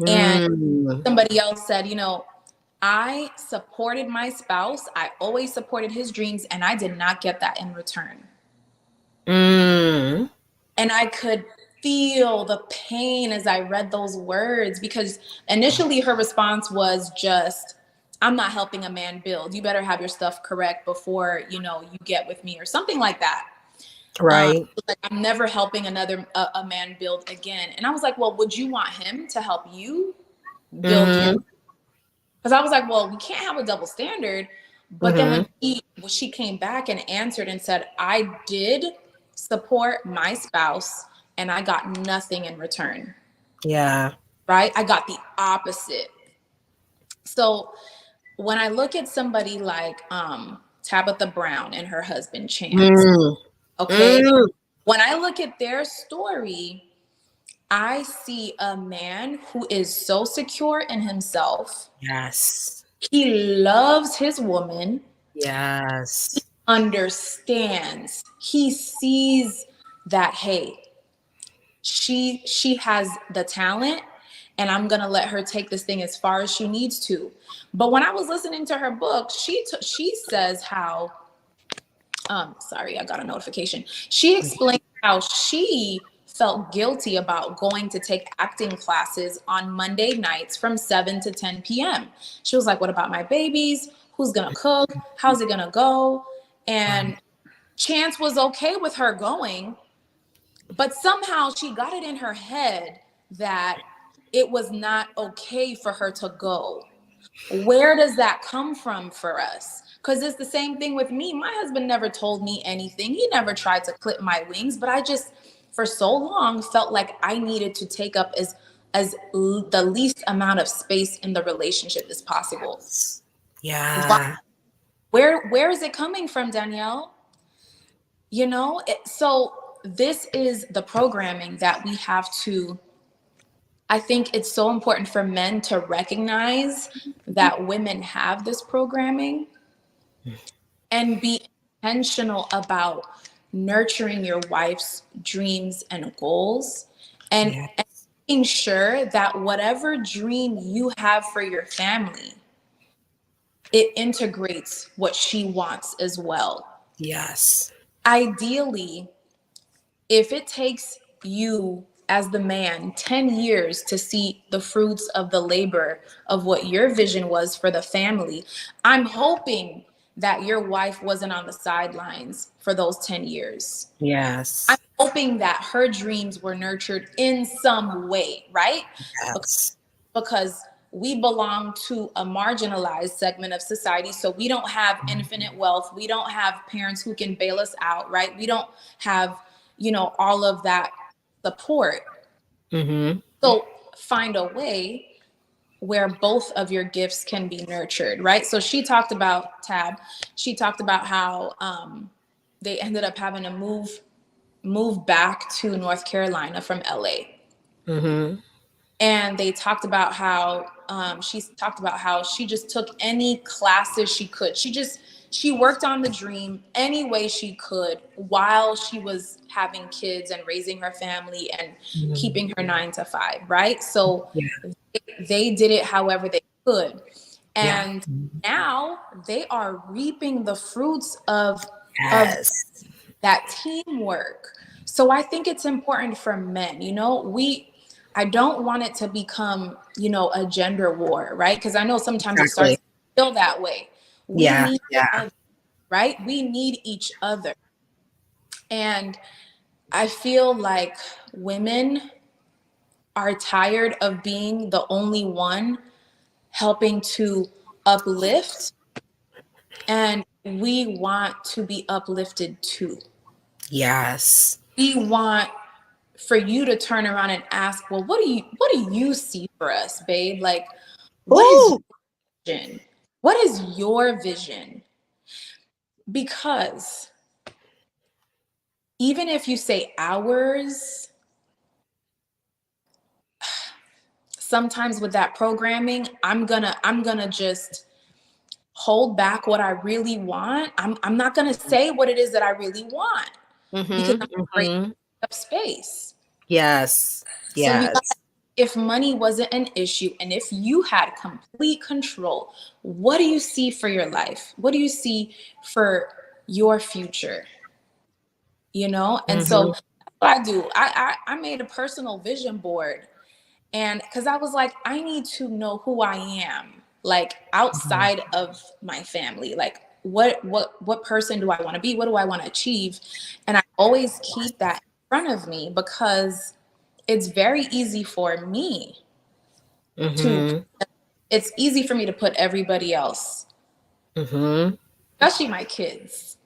And somebody else said, you know, I supported my spouse. I always supported his dreams, and I did not get that in return. And I could feel the pain as I read those words, because initially her response was just, I'm not helping a man build. You better have your stuff correct before, you know, you get with me, or something like that. Right. Like, I'm never helping a man build again. And I was like, well, would you want him to help you build your? Because I was like, well, we can't have a double standard. But then when she came back and answered and said, I did support my spouse and I got nothing in return. Yeah. Right? I got the opposite. So when I look at somebody like Tabitha Brown and her husband Chance, Mm. okay, when I look at their story, I see a man who is so secure in himself. Yes. He loves his woman, Yes. understands. He sees that, hey, she has the talent, and I'm gonna let her take this thing as far as she needs to. But when I was listening to her book, she says how sorry, I got a notification. She explained how she felt guilty about going to take acting classes on Monday nights from 7 to 10 p.m. She was like, what about my babies? Who's gonna cook? How's it gonna go? And Chance was okay with her going, but somehow she got it in her head that it was not okay for her to go. Where does that come from for us? Because it's the same thing with me. My husband never told me anything. He never tried to clip my wings, but I just, for so long, felt like I needed to take up the least amount of space in the relationship as possible. Yeah. Where is it coming from, Danielle? You know, so this is the programming that we have to. I think it's so important for men to recognize that women have this programming and be intentional about nurturing your wife's dreams and goals, and, Yeah. and making sure that whatever dream you have for your family, it integrates what she wants as well. Yes. Ideally, if it takes you as the man 10 years to see the fruits of the labor of what your vision was for the family, I'm hoping that your wife wasn't on the sidelines for those 10 years. I'm Yes. hoping that her dreams were nurtured in some way, right? Yes. Because we belong to a marginalized segment of society. So we don't have infinite wealth. We don't have parents who can bail us out, right? We don't have, all of that support. Mm-hmm. So find a way where both of your gifts can be nurtured, right? So she talked about she talked about how they ended up having to move back to North Carolina from LA. Mm-hmm. And they talked about how she just took any classes she could. She worked on the dream any way she could while she was having kids and raising her family and Mm-hmm. keeping her 9 to 5, right? So Yeah. they did it however they could. Yeah. And now they are reaping the fruits of Yes. that teamwork. So I think it's important for men, I don't want it to become, a gender war, right? Because I know sometimes it starts Exactly. to feel that way. We Yeah. need Yeah. other, right? We need each other. And I feel like women are tired of being the only one helping to uplift, and we want to be uplifted too. Yes. We want for you to turn around and ask, well, what do you see for us, babe? Like, what is Oh. your vision? What is your vision? Because even if you say ours, sometimes with that programming, I'm gonna just hold back what I really want. I'm not gonna say what it is that I really want because Mm-hmm. I'm afraid to Mm-hmm. take up space. Yes. So you got, Yes. if money wasn't an issue and if you had complete control, what do you see for your life? What do you see for your future? And so Mm-hmm. that's what I do. I made a personal vision board, and because I was like, I need to know who I am, like outside of my family. Like what person do I want to be? What do I want to achieve? And I always keep that in front of me because it's very easy for me to Mm-hmm. it's easy for me to put everybody else, Mm-hmm. especially my kids.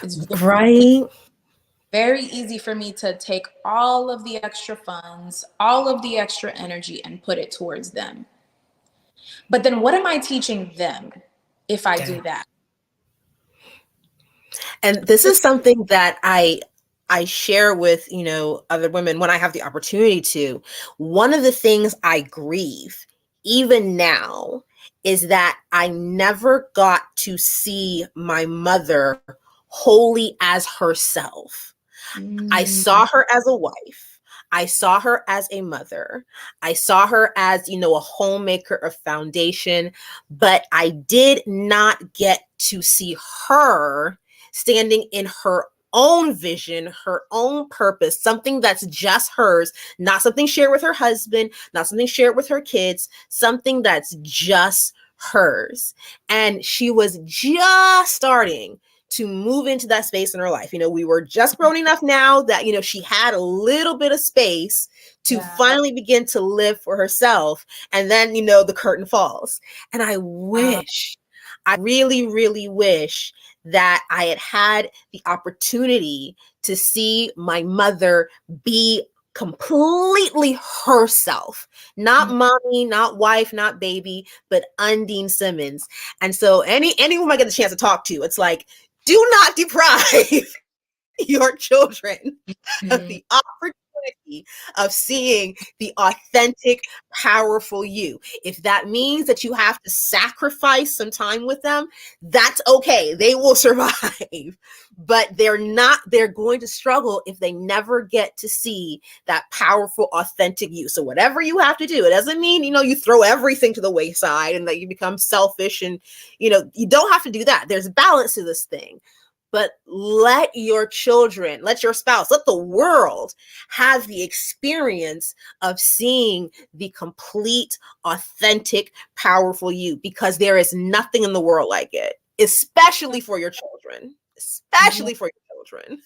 It's Right. very easy for me to take all of the extra funds, all of the extra energy and put it towards them. But then what am I teaching them if I do that? And this is something that I share with, other women when I have the opportunity to. One of the things I grieve even now is that I never got to see my mother wholly as herself. I saw her as a wife. I saw her as a mother. I saw her as, a homemaker of foundation, but I did not get to see her standing in her own vision, her own purpose, something that's just hers, not something shared with her husband, not something shared with her kids, something that's just hers. And she was just starting to move into that space in her life. We were just grown enough now that, she had a little bit of space to finally begin to live for herself. And then, the curtain falls. And I really, really wish that I had the opportunity to see my mother be completely herself, not mommy, not wife, not baby, but Undine Simmons. And so anyone I get the chance to talk to, it's like, do not deprive your children of the opportunity of seeing the authentic, powerful you. If that means that you have to sacrifice some time with them, that's okay. They will survive. But they're going to struggle if they never get to see that powerful, authentic you. So whatever you have to do, it doesn't mean, you throw everything to the wayside and that you become selfish and, you don't have to do that. There's balance to this thing. But let your children, let your spouse, let the world have the experience of seeing the complete, authentic, powerful you, because there is nothing in the world like it, especially for your children, especially for your children.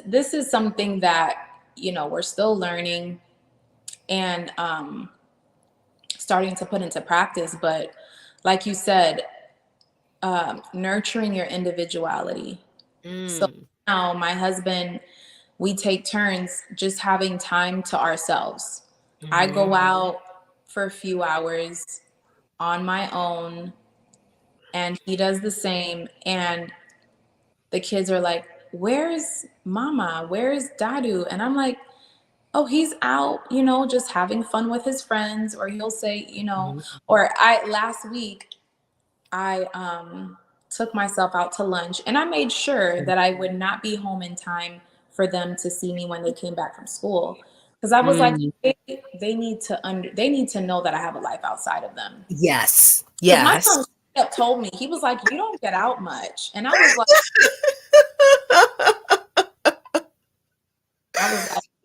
This is something that, we're still learning and starting to put into practice. But like you said, nurturing your individuality. So now my husband, we take turns just having time to ourselves. I go out for a few hours on my own and he does the same. And the kids are like, where's mama? Where's Dadu? And I'm like, oh, he's out, just having fun with his friends. Or he'll say, or last week, I took myself out to lunch and I made sure that I would not be home in time for them to see me when they came back from school. Because I was like, they need to know that I have a life outside of them. Yes. Because my son told me, he was like, you don't get out much. And I was like,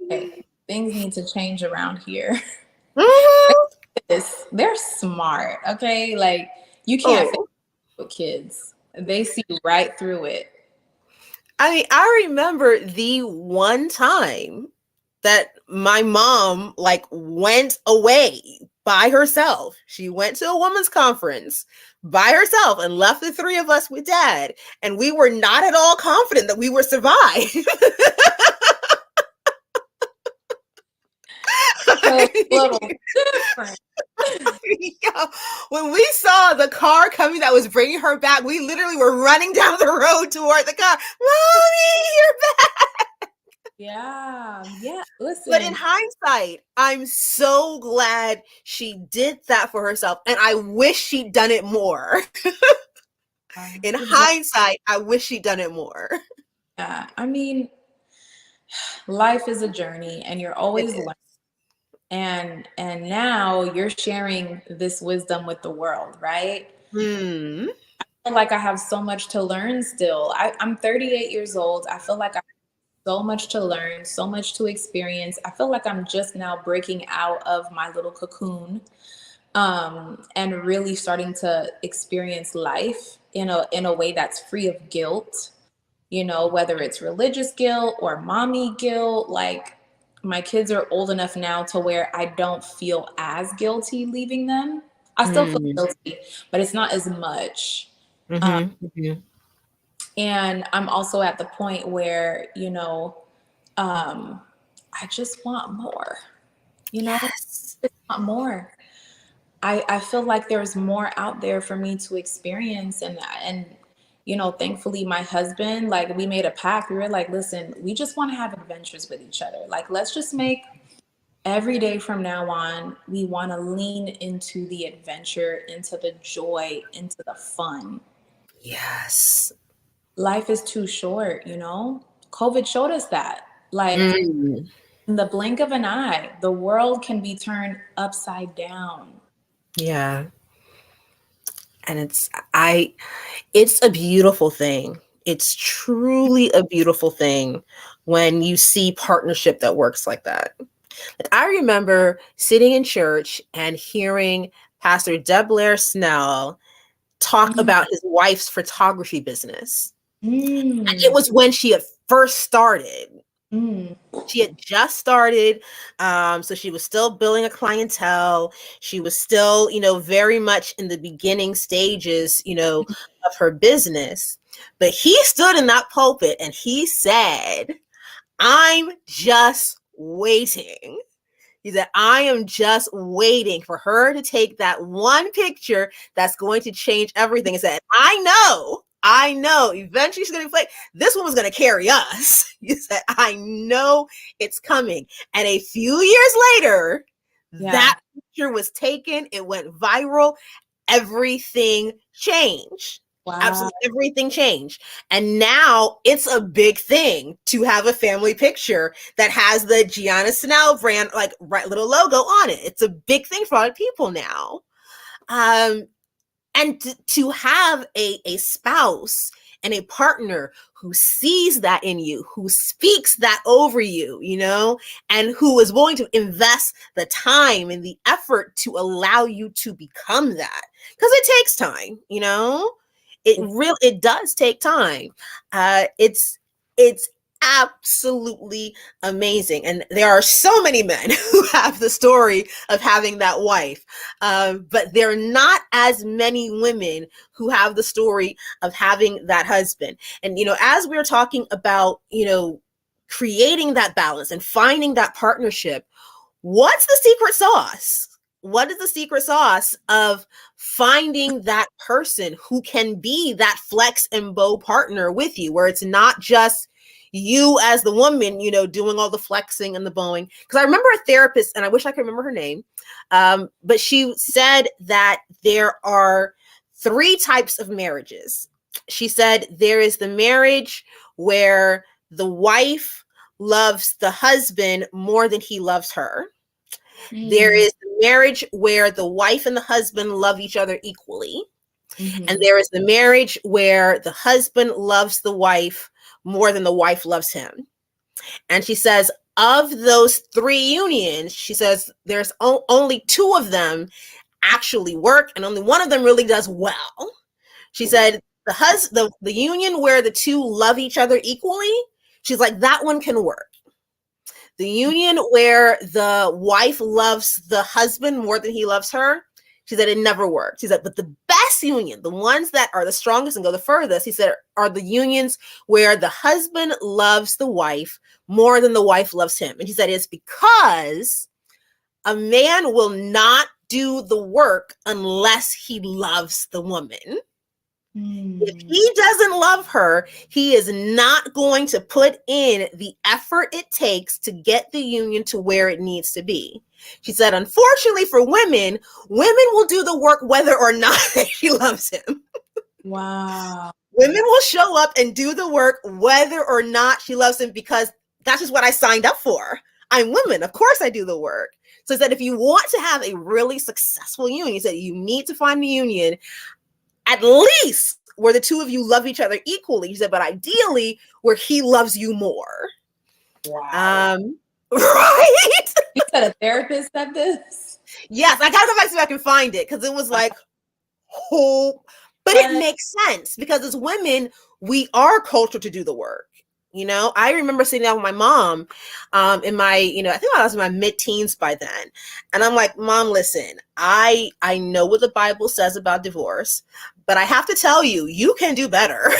okay, things need to change around here. They're smart, okay? Like, you can't fake with kids. They see right through it. I mean, I remember the one time that my mom went away by herself. She went to a women's conference by herself and left the three of us with dad. And we were not at all confident that we would survive. Little different. Yeah. When we saw the car coming that was bringing her back, we literally were running down the road toward the car. Mommy, you're back. Yeah. Listen. But in hindsight, I'm so glad she did that for herself. And I wish she'd done it more. In hindsight, I wish she'd done it more. Yeah. I mean, life is a journey and you're always learning. And now you're sharing this wisdom with the world, right? I feel like I have so much to learn still. I'm 38 years old. I feel like I have so much to learn, so much to experience. I feel like I'm just now breaking out of my little cocoon and really starting to experience life in a way that's free of guilt, whether it's religious guilt or mommy guilt. Like, my kids are old enough now to where I don't feel as guilty leaving them. I still feel guilty, but it's not as much. And I'm also at the point where, I just want more, I just want more. I feel like there's more out there for me to experience. And you know, thankfully my husband, like, we made a pact. We were like, listen, we just want to have adventures with each other. Like, let's just make every day from now on, we want to lean into the adventure, into the joy, into the fun. Yes. Life is too short, you know? COVID showed us that. Like, Mm, in the blink of an eye, the world can be turned upside down. yeah. And it's a beautiful thing. It's truly a beautiful thing when you see partnership that works like that. Like, I remember sitting in church and hearing Pastor Deblair Snell talk Mm, about his wife's photography business. And it mm, was when she had first started. mm, She had just started, so she was still building a clientele. She was still, very much in the beginning stages, of her business. But he stood in that pulpit and he said, "I'm just waiting." He said, "I am just waiting for her to take that one picture that's going to change everything." He said, I know, eventually she's going to play. This woman's going to carry us. He said, "I know it's coming." And a few years later, yeah. that picture was taken. It went viral. Everything changed. Wow. Absolutely everything changed. And now it's a big thing to have a family picture that has the Gianna Snell brand, like, right little logo on it. It's a big thing for a lot of people now. Um, and to have a spouse and a partner who sees that in you, who speaks that over you, and who is willing to invest the time and the effort to allow you to become that. Because it takes time, it does take time. It's absolutely amazing. And there are so many men who have the story of having that wife. But there are not as many women who have the story of having that husband. And, as we're talking about, creating that balance and finding that partnership, what's the secret sauce? What is the secret sauce of finding that person who can be that flex and bow partner with you, where it's not just you as the woman, doing all the flexing and the bowing? Because I remember a therapist, and I wish I could remember her name, but she said that there are 3 types of marriages. She said there is the marriage where the wife loves the husband more than he loves her. There Mm, is the marriage where the wife and the husband love each other equally. And mhm, there is the marriage where the husband loves the wife more than the wife loves him. And she says, of those 3 unions, she says there's only 2 of them actually work, and only one of them really does well. She said the union where the 2 love each other equally, she's like, that one can work. The union where the wife loves the husband more than he loves her, she said it never worked. She said, but the best union, the ones that are the strongest and go the furthest, he said, are the unions where the husband loves the wife more than the wife loves him. And he said, it's because a man will not do the work unless he loves the woman. If mm. he doesn't love her, he is not going to put in the effort it takes to get the union to where it needs to be. She said, unfortunately for women, women will do the work whether or not she loves him. Wow. Women will show up and do the work whether or not she loves him, because that's just what I signed up for. I'm women. Of course I do the work. So he said, if you want to have a really successful union, he said, you need to find a union at least where the 2 of you love each other equally. He said, but ideally where he loves you more. Wow. Right? You said a therapist said this? Yes, I gotta go back to see if I can find it, because it was like, oh, but it But makes sense because as women, we are cultured to do the work. I remember sitting down with my mom in my, I think I was in my mid-teens by then. And I'm like, Mom, listen, I know what the Bible says about divorce, but I have to tell you, you can do better.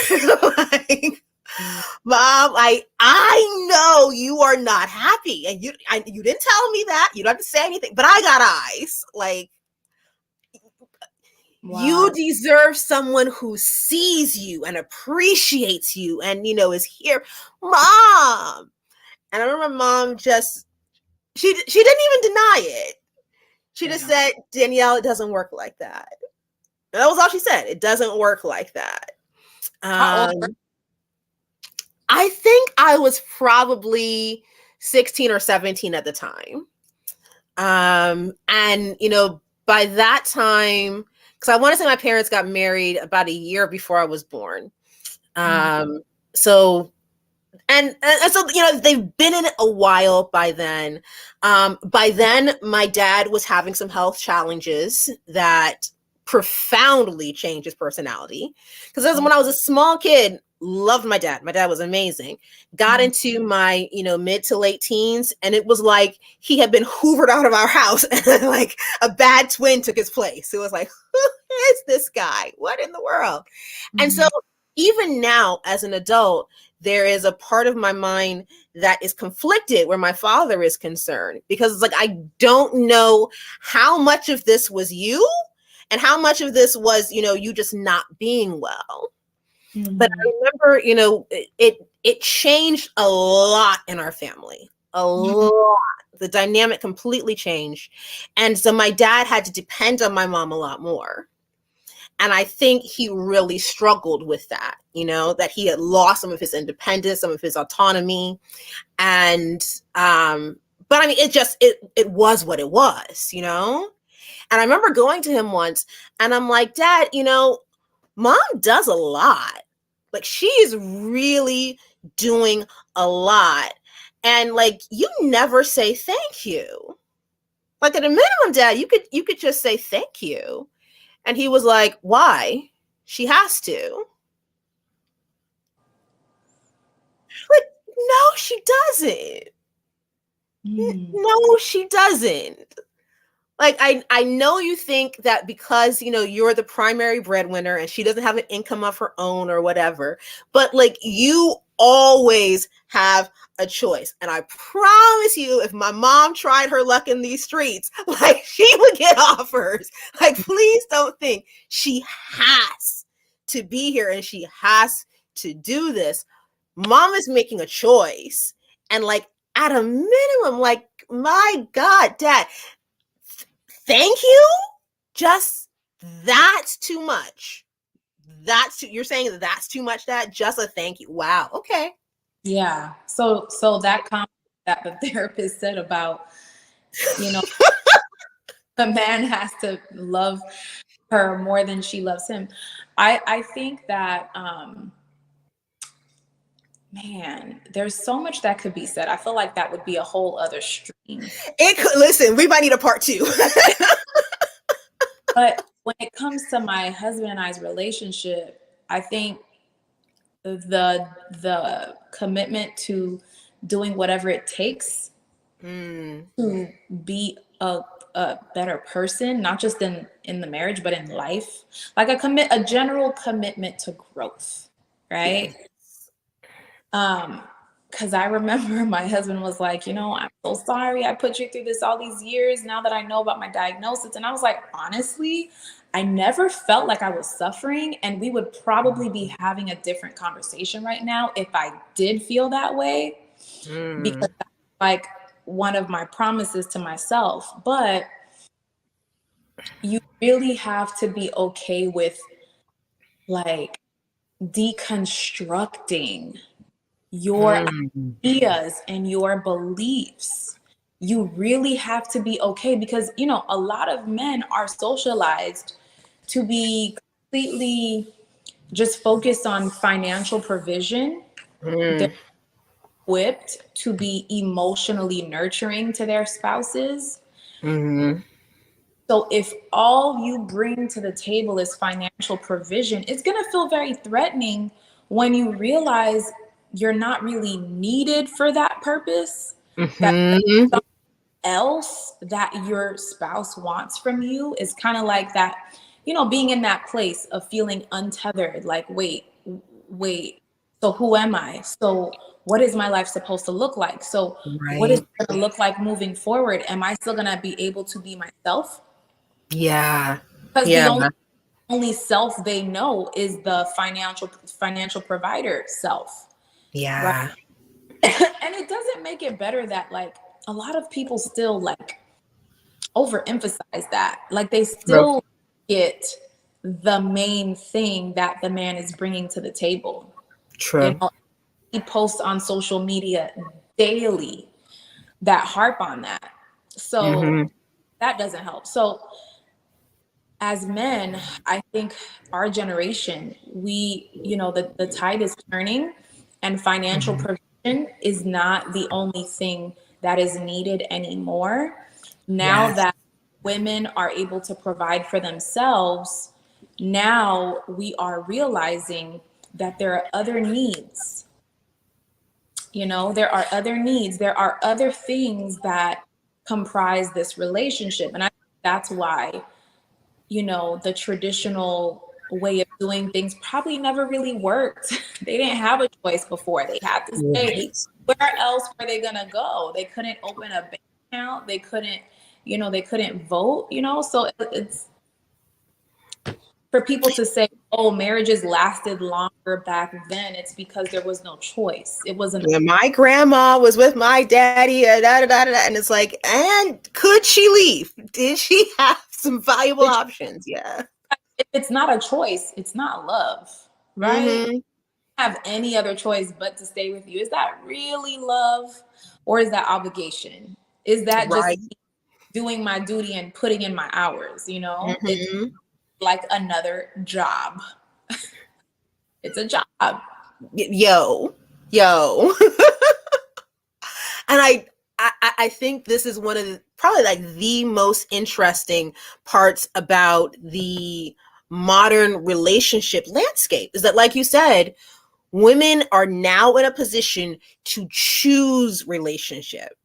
Like, mm, Mom, I know you are not happy, and you didn't tell me that. You don't have to say anything, but I got eyes. Like, Wow. You deserve someone who sees you and appreciates you and, is here. Mom. And I remember mom just, she didn't even deny it. She just said, Danielle, it doesn't work like that. And that was all she said. It doesn't work like that. How old were I think I was probably 16 or 17 at the time. And, by that time, because I want to say my parents got married about a year before I was born. So, and so, they've been in it a while by then. By then, my dad was having some health challenges that profoundly changed his personality. Because when I was a small kid, loved my dad. My dad was amazing. Got into my, mid to late teens, and it was like he had been hoovered out of our house, and like a bad twin took his place. It was like, who is this guy? What in the world? And so even now, as an adult, there is a part of my mind that is conflicted where my father is concerned, because it's like, I don't know how much of this was you and how much of this was, you just not being well. But I remember, it changed a lot in our family, a lot. The dynamic completely changed. And so my dad had to depend on my mom a lot more. And I think he really struggled with that, that he had lost some of his independence, some of his autonomy. And, but I mean, it was what it was, And I remember going to him once and I'm like, Dad, mom does a lot. Like, she is really doing a lot. And like, you never say thank you. Like, at a minimum, Dad, you could just say thank you. And he was like, why? She has to. Like, no, she doesn't. No, she doesn't. Like, I know you think that because, you're the primary breadwinner and she doesn't have an income of her own or whatever, but like, you always have a choice. And I promise you, if my mom tried her luck in these streets, like, she would get offers. Like, please don't think she has to be here and she has to do this. Mom is making a choice. And like, at a minimum, like, my God, Dad, thank you. Just that's too much. You're saying that's too much, Dad? Just a thank you. Wow. Okay. Yeah. So that comment that the therapist said about, the man has to love her more than she loves him. I think that, man, there's so much that could be said. I feel like that would be a whole other stream. Listen, we might need a part 2. But when it comes to my husband and I's relationship, I think the commitment to doing whatever it takes to be a better person, not just in the marriage, but in life, like a general commitment to growth, right? Because I remember my husband was like, I'm so sorry I put you through this all these years now that I know about my diagnosis. And I was like, honestly, I never felt like I was suffering, and we would probably be having a different conversation right now if I did feel that way, because that's like one of my promises to myself. But you really have to be okay with like deconstructing your ideas and your beliefs. You really have to be okay, because a lot of men are socialized to be completely just focused on financial provision. They're equipped to be emotionally nurturing to their spouses. So if all you bring to the table is financial provision, it's going to feel very threatening when you realize you're not really needed for that purpose. That something else that your spouse wants from you is kind of like that, being in that place of feeling untethered, like, wait, so who am I? So what is my life supposed to look like? So what is it going to look like moving forward? Am I still going to be able to be myself? Yeah. Because only self they know is the financial provider self, right? Yeah. And it doesn't make it better that like a lot of people still like overemphasize that. Like they True. still get the main thing that the man is bringing to the table. You True. know, he posts on social media daily that harp on that. So Mm-hmm. that doesn't help. So as men, I think our generation, the tide is turning, and financial Mm-hmm. provision is not the only thing that is needed anymore. Now Yes. that women are able to provide for themselves, now we are realizing that there are other needs. There are other needs, there are other things that comprise this relationship. And I think that's why the traditional way of doing things probably never really worked. They didn't have a choice before. They had to say, Right. where else were they gonna go? They couldn't open a bank account. They couldn't vote. So it's for people to say, "Oh, marriages lasted longer back then." It's because there was no choice. It wasn't. Yeah, my grandma was with my daddy, and it's like, and could she leave? Did she have some valuable options? Yeah. If it's not a choice, it's not love, right? Mm-hmm. Have any other choice but to stay with you. Is that really love, or is that obligation? Is that just Right. doing my duty and putting in my hours? It's Mm-hmm. like another job. It's a job. Yo. And I think this is one of probably like the most interesting parts about the modern relationship landscape is that, like you said, women are now in a position to choose relationship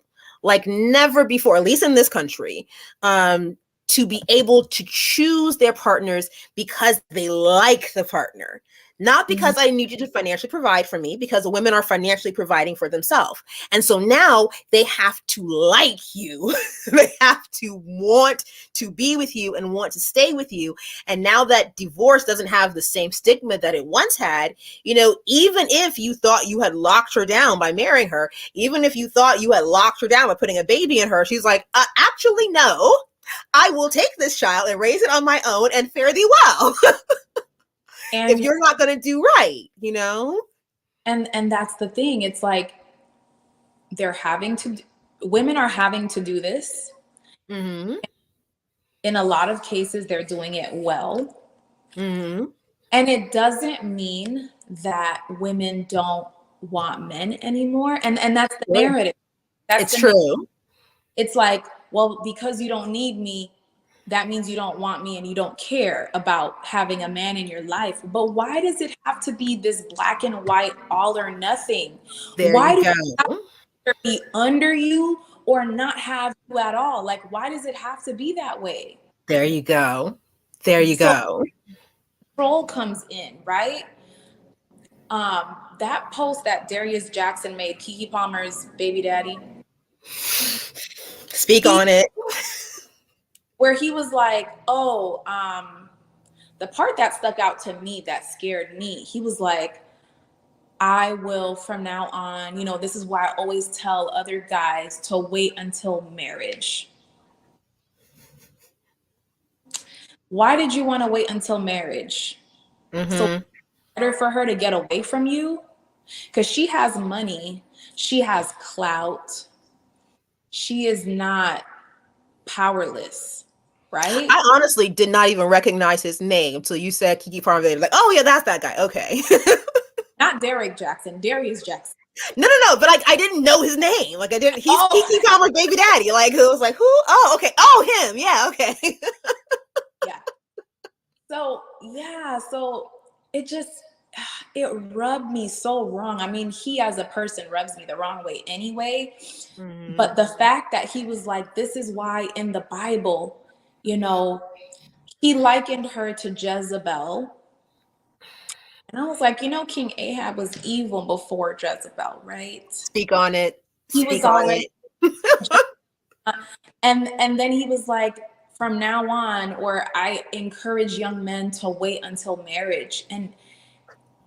like never before, at least in this country, to be able to choose their partners because they like the partner. Not Mhm. because I need you to financially provide for me, because women are financially providing for themselves. And so now they have to like you. They have to want to be with you and want to stay with you. And now that divorce doesn't have the same stigma that it once had, even if you thought you had locked her down by marrying her, even if you thought you had locked her down by putting a baby in her, she's like, actually, no, I will take this child and raise it on my own and fare thee well. If and you're not going to do right. and that's the thing. It's like women are having to do this. Mm-hmm. In a lot of cases, they're doing it well. Mm-hmm. And it doesn't mean that women don't want men anymore. And that's the Sure. narrative. That's It's the true. It's like, well, because you don't need me, that means you don't want me and you don't care about having a man in your life. But why does it have to be this black and white, all or nothing? There Why you do go. you have to be under you or not have you at all? Like, why does it have to be that way? There you go. There you So go. control comes in, right? That post that Darius Jackson made, Keke Palmer's baby daddy, Speak he on it. where he was like, oh, the part that stuck out to me, that scared me, he was like, I will from now on, this is why I always tell other guys to wait until marriage. Why did you want to wait until marriage? So Mm-hmm. better for her to get away from you? Because she has money, she has clout, she is not powerless, right? I honestly did not even recognize his name until you said Kiki Palmer. Like, oh yeah, that's that guy. Okay. Not Derek Jackson, Darius Jackson. No. But like, I didn't know his name. Like, I didn't. He's Oh, Kiki Palmer's baby daddy. Like, it was like, who? Oh, okay. Oh, him. Yeah. Okay. yeah. So it it rubbed me so wrong. I mean, he as a person rubs me the wrong way anyway. Mm-hmm. But the fact that he was like, this is why in the Bible, he likened her to Jezebel. And I was like, King Ahab was evil before Jezebel, right? Speak on it. He was Speak on already, it. and then he was like, from now on, or I encourage young men to wait until marriage. And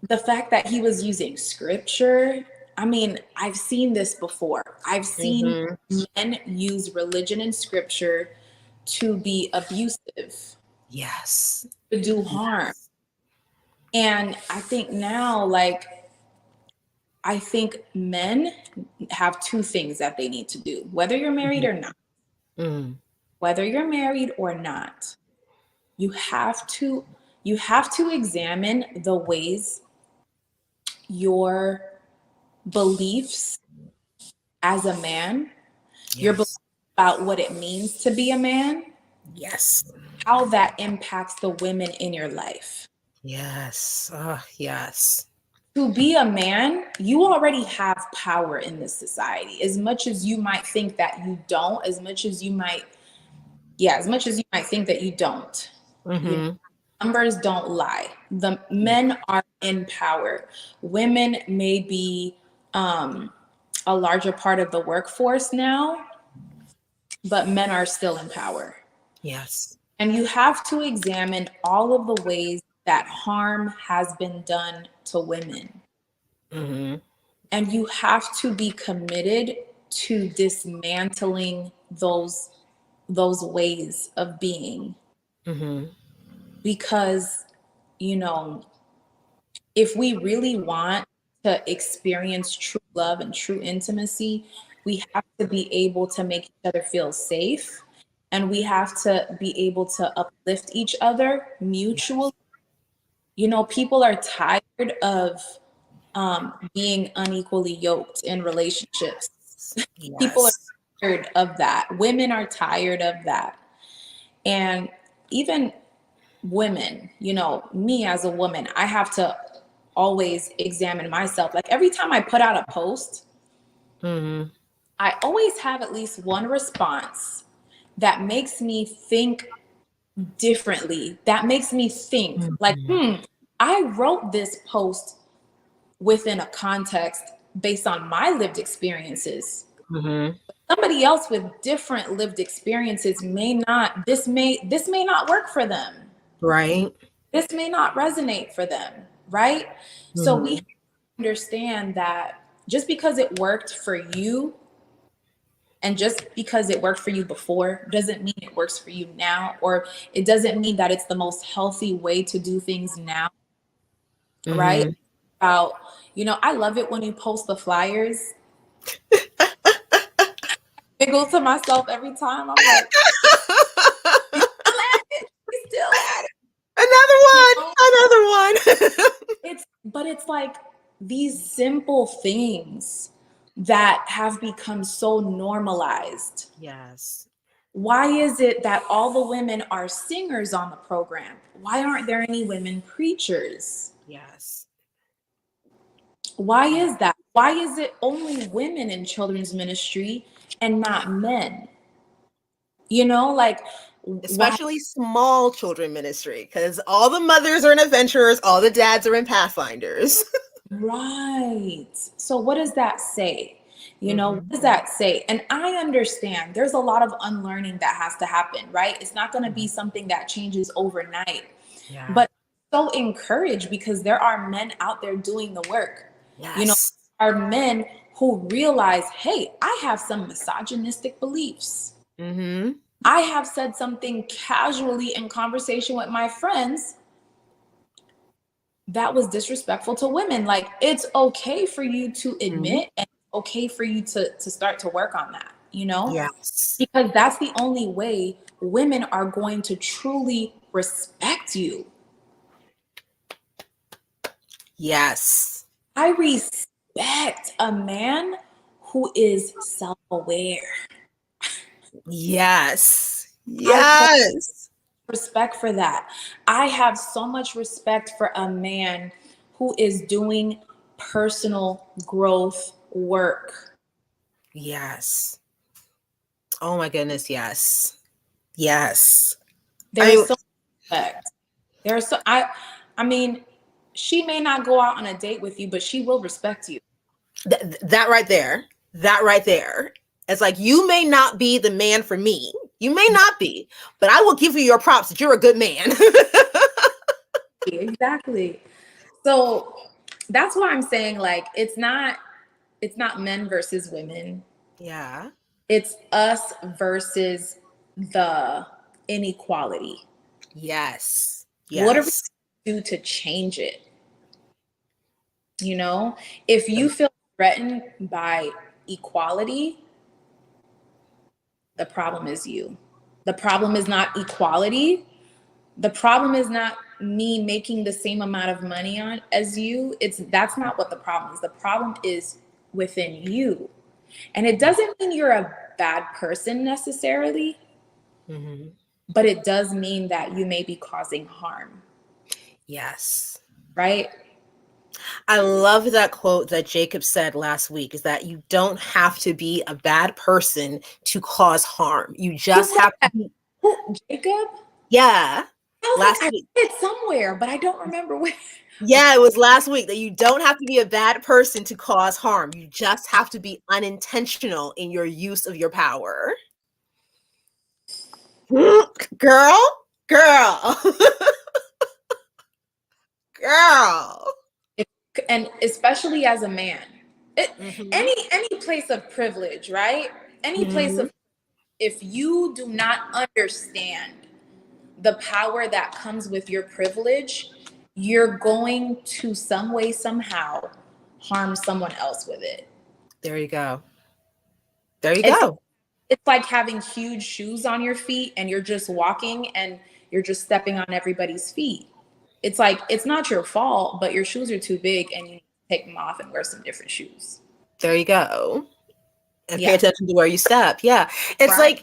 the fact that he was using scripture, I mean, I've seen this before. I've seen men use religion and scripture to be abusive, Yes. to do harm. And I think now, like, I think men have two things that they need to do, whether you're married or not. Whether you're married or not, you have to examine the ways your beliefs as a man, your beliefs about what it means to be a man, Yes. how that impacts the women in your life. Yes. Oh, yes. To be a man, you already have power in this society. As much as you might think that you don't, as much as you might think that you don't. Numbers don't lie. The men are in power. Women may be a larger part of the workforce now, but men are still in power. Yes. And you have to examine all of the ways that harm has been done to women. And you have to be committed to dismantling those ways of being. Because, you know, if we really want to experience true love and true intimacy, we have to be able to make each other feel safe, and we have to be able to uplift each other mutually. You know, people are tired of being unequally yoked in relationships. People are tired of that. Women are tired of that. And even women, you know, me as a woman, I have to always examine myself. Like every time I put out a post, I always have at least one response that makes me think differently, that makes me think like, I wrote this post within a context based on my lived experiences. Somebody else with different lived experiences this may not work for them. Right. This may not resonate for them, right? So we have to understand that just because it worked for you and just because it worked for you before doesn't mean it works for you now, or it doesn't mean that it's the most healthy way to do things now, right? About, you know, I love it when you post the flyers. I giggle to myself every time. I'm like, he's still at it. Another one. But it's like these simple things that have become so normalized. Yes. Why is it that all the women are singers on the program? Why aren't there any women preachers? Yes. Why is that? Why is it only women in children's ministry and not men? You know, like, Especially small children ministry, because all the mothers are in adventurers, all the dads are in pathfinders. Right. So what does that say? You know, what does that say? And I understand there's a lot of unlearning that has to happen, right? It's not going to be something that changes overnight. Yeah. But so encouraged because there are men out there doing the work. Yes. You know, are men who realize, hey, I have some misogynistic beliefs. I have said something casually in conversation with my friends that was disrespectful to women. Like, it's okay for you to admit and okay for you to start to work on that, you know? Yes. Because that's the only way women are going to truly respect you. Yes. I respect a man who is self-aware. Yes. Yes. Respect for that. I have so much respect for a man who is doing personal growth work. Yes. Oh my goodness, yes. Yes. There's so much respect. I mean, she may not go out on a date with you, but she will respect you. That right there. That right there. It's like, you may not be the man for me, You may not be, but I will give you your props that you're a good man. Exactly. So that's why I'm saying, like, it's not men versus women. Yeah. It's us versus the inequality. Yes. What are we Yes. do to change it? You know, if you feel threatened by equality, the problem is you. The problem is not equality. The problem is not me making the same amount of money on as you. That's not what the problem is. The problem is within you. And it doesn't mean you're a bad person necessarily, Mm-hmm. but it does mean that you may be causing harm. Yes. Right? I love that quote that Jacob said last week, is that you don't have to be a bad person to cause harm. You just have to be. Who, Jacob? Yeah. I was Last like, week. I read it somewhere, but I don't remember where. Yeah, it was last week, that you don't have to be a bad person to cause harm. You just have to be unintentional in your use of your power. Girl, girl, girl. And especially as a man, Mm-hmm. any place of privilege, right? Any place Mm-hmm. of, if you do not understand the power that comes with your privilege, you're going to some way, somehow harm someone else with it. There you go. There you It's go. it's like having huge shoes on your feet and you're just walking and you're just stepping on everybody's feet. It's like, it's not your fault, but your shoes are too big and you need to take them off and wear some different shoes. There you go. And pay Yeah. attention to where you step. Yeah. It's Right. like,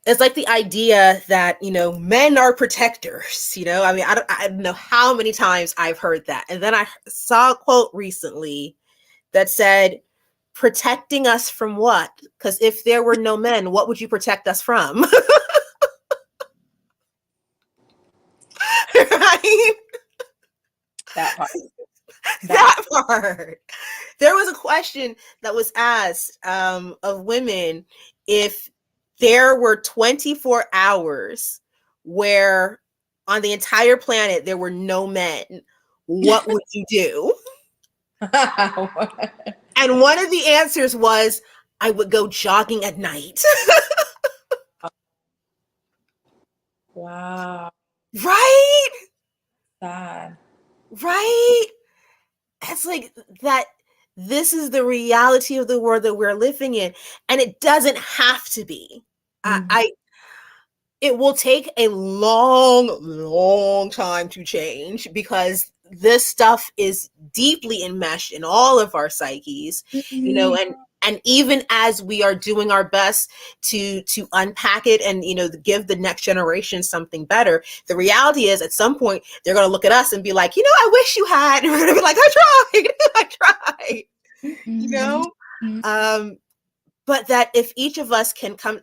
it's like the idea that, men are protectors. I mean, I don't know how many times I've heard that. And then I saw a quote recently that said, protecting us from what? Because if there were no men, what would you protect us from? Right? That part. That part. There was a question that was asked of women, if there were 24 hours where on the entire planet there were no men, what would you do? And one of the answers was, I would go jogging at night. Wow. Right? Sad. Right? It's like that. This is the reality of the world that we're living in. And it doesn't have to be. Mhm. I It will take a long, long time to change, because this stuff is deeply enmeshed in all of our psyches, and even as we are doing our best to unpack it and give the next generation something better, the reality is at some point they're going to look at us and be like, I wish you had. And we're going to be like, I tried. I tried. you Mhm. know but that if each of us can become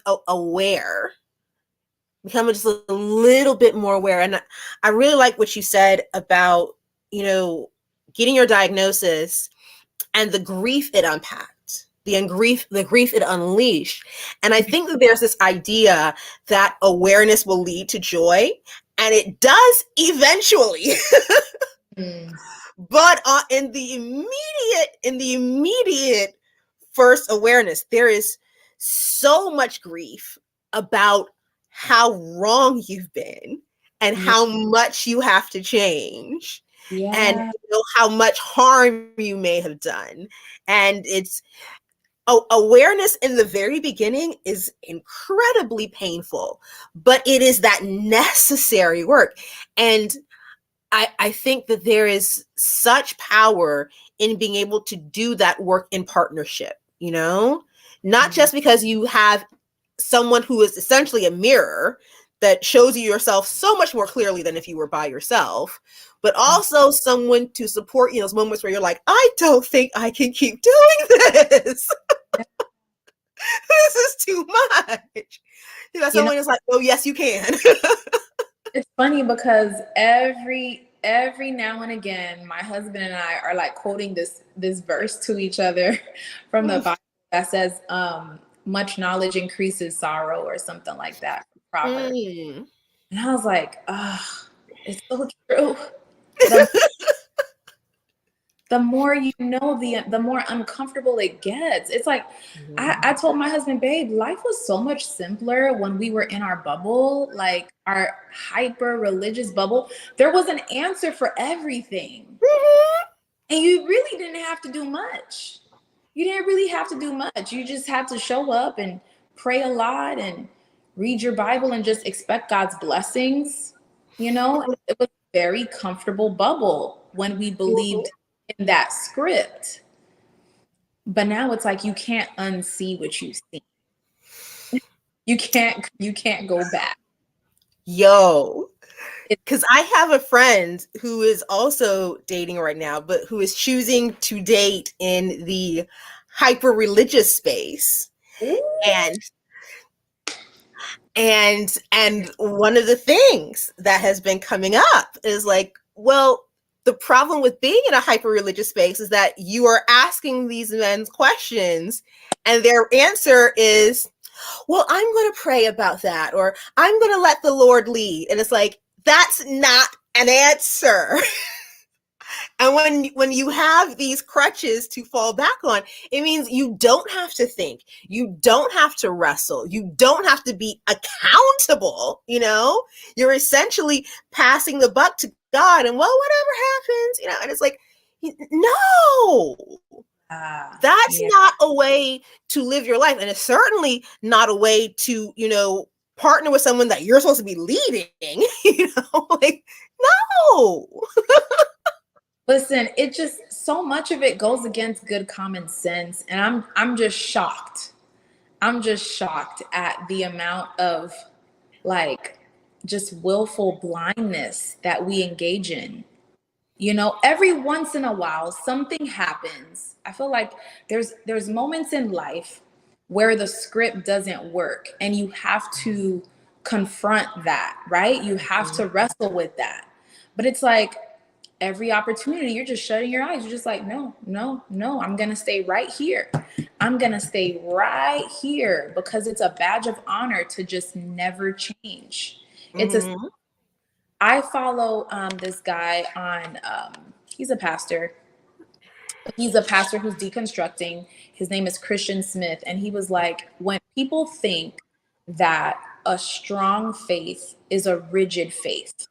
just a little bit more aware. And I really like what you said about, getting your diagnosis and the grief it unpacked, the grief it unleashed. And I think that there's this idea that awareness will lead to joy, and it does eventually. Mm. But in the immediate first awareness, there is so much grief about how wrong you've been and Yeah. how much you have to change, and Yeah. how much harm you may have done. And it's awareness in the very beginning is incredibly painful, but it is that necessary work. And I think that there is such power in being able to do that work in partnership, not just because you have someone who is essentially a mirror that shows you yourself so much more clearly than if you were by yourself, but also someone to support you in those moments where you're like, I don't think I can keep doing this. This is too much. You know, Someone is like, oh, yes, you can. it's funny because every now and again, my husband and I are like quoting this verse to each other from the Bible that says, much knowledge increases sorrow or something like that. Proverb. Mm. And I was like, it's so true. The the more you know, the more uncomfortable it gets. It's like, I told my husband, babe, life was so much simpler when we were in our bubble, like our hyper religious bubble. There was an answer for everything. And you really didn't have to do much. You didn't really have to do much. You just had to show up and pray a lot and read your Bible and just expect God's blessings. You know, it was a very comfortable bubble when we believed in that script. But now it's like you can't unsee what you see. You can't go back. Yo, because I have a friend who is also dating right now, but who is choosing to date in the hyper religious space. Ooh. And one of the things that has been coming up is like, well, the problem with being in a hyper religious space is that you are asking these men questions and their answer is, well, I'm going to pray about that, or I'm going to let the Lord lead. And it's like, that's not an answer. And when you have these crutches to fall back on, it means you don't have to think. You don't have to wrestle. You don't have to be accountable. You're essentially passing the buck to God and, well, whatever happens, and it's like, no, that's not a way to live your life. And it's certainly not a way to, partner with someone that you're supposed to be leading, like, no. Listen, it just, so much of it goes against good common sense. And I'm just shocked. I'm just shocked at the amount of like just willful blindness that we engage in. Every once in a while, something happens. I feel like there's moments in life where the script doesn't work and you have to confront that, right? You have to wrestle with that. But it's like, every opportunity, you're just shutting your eyes. You're just like, no, I'm going to stay right here. I'm going to stay right here because it's a badge of honor to just never change. I follow this guy on, he's a pastor. He's a pastor who's deconstructing. His name is Christian Smith. And he was like, when people think that a strong faith is a rigid faith,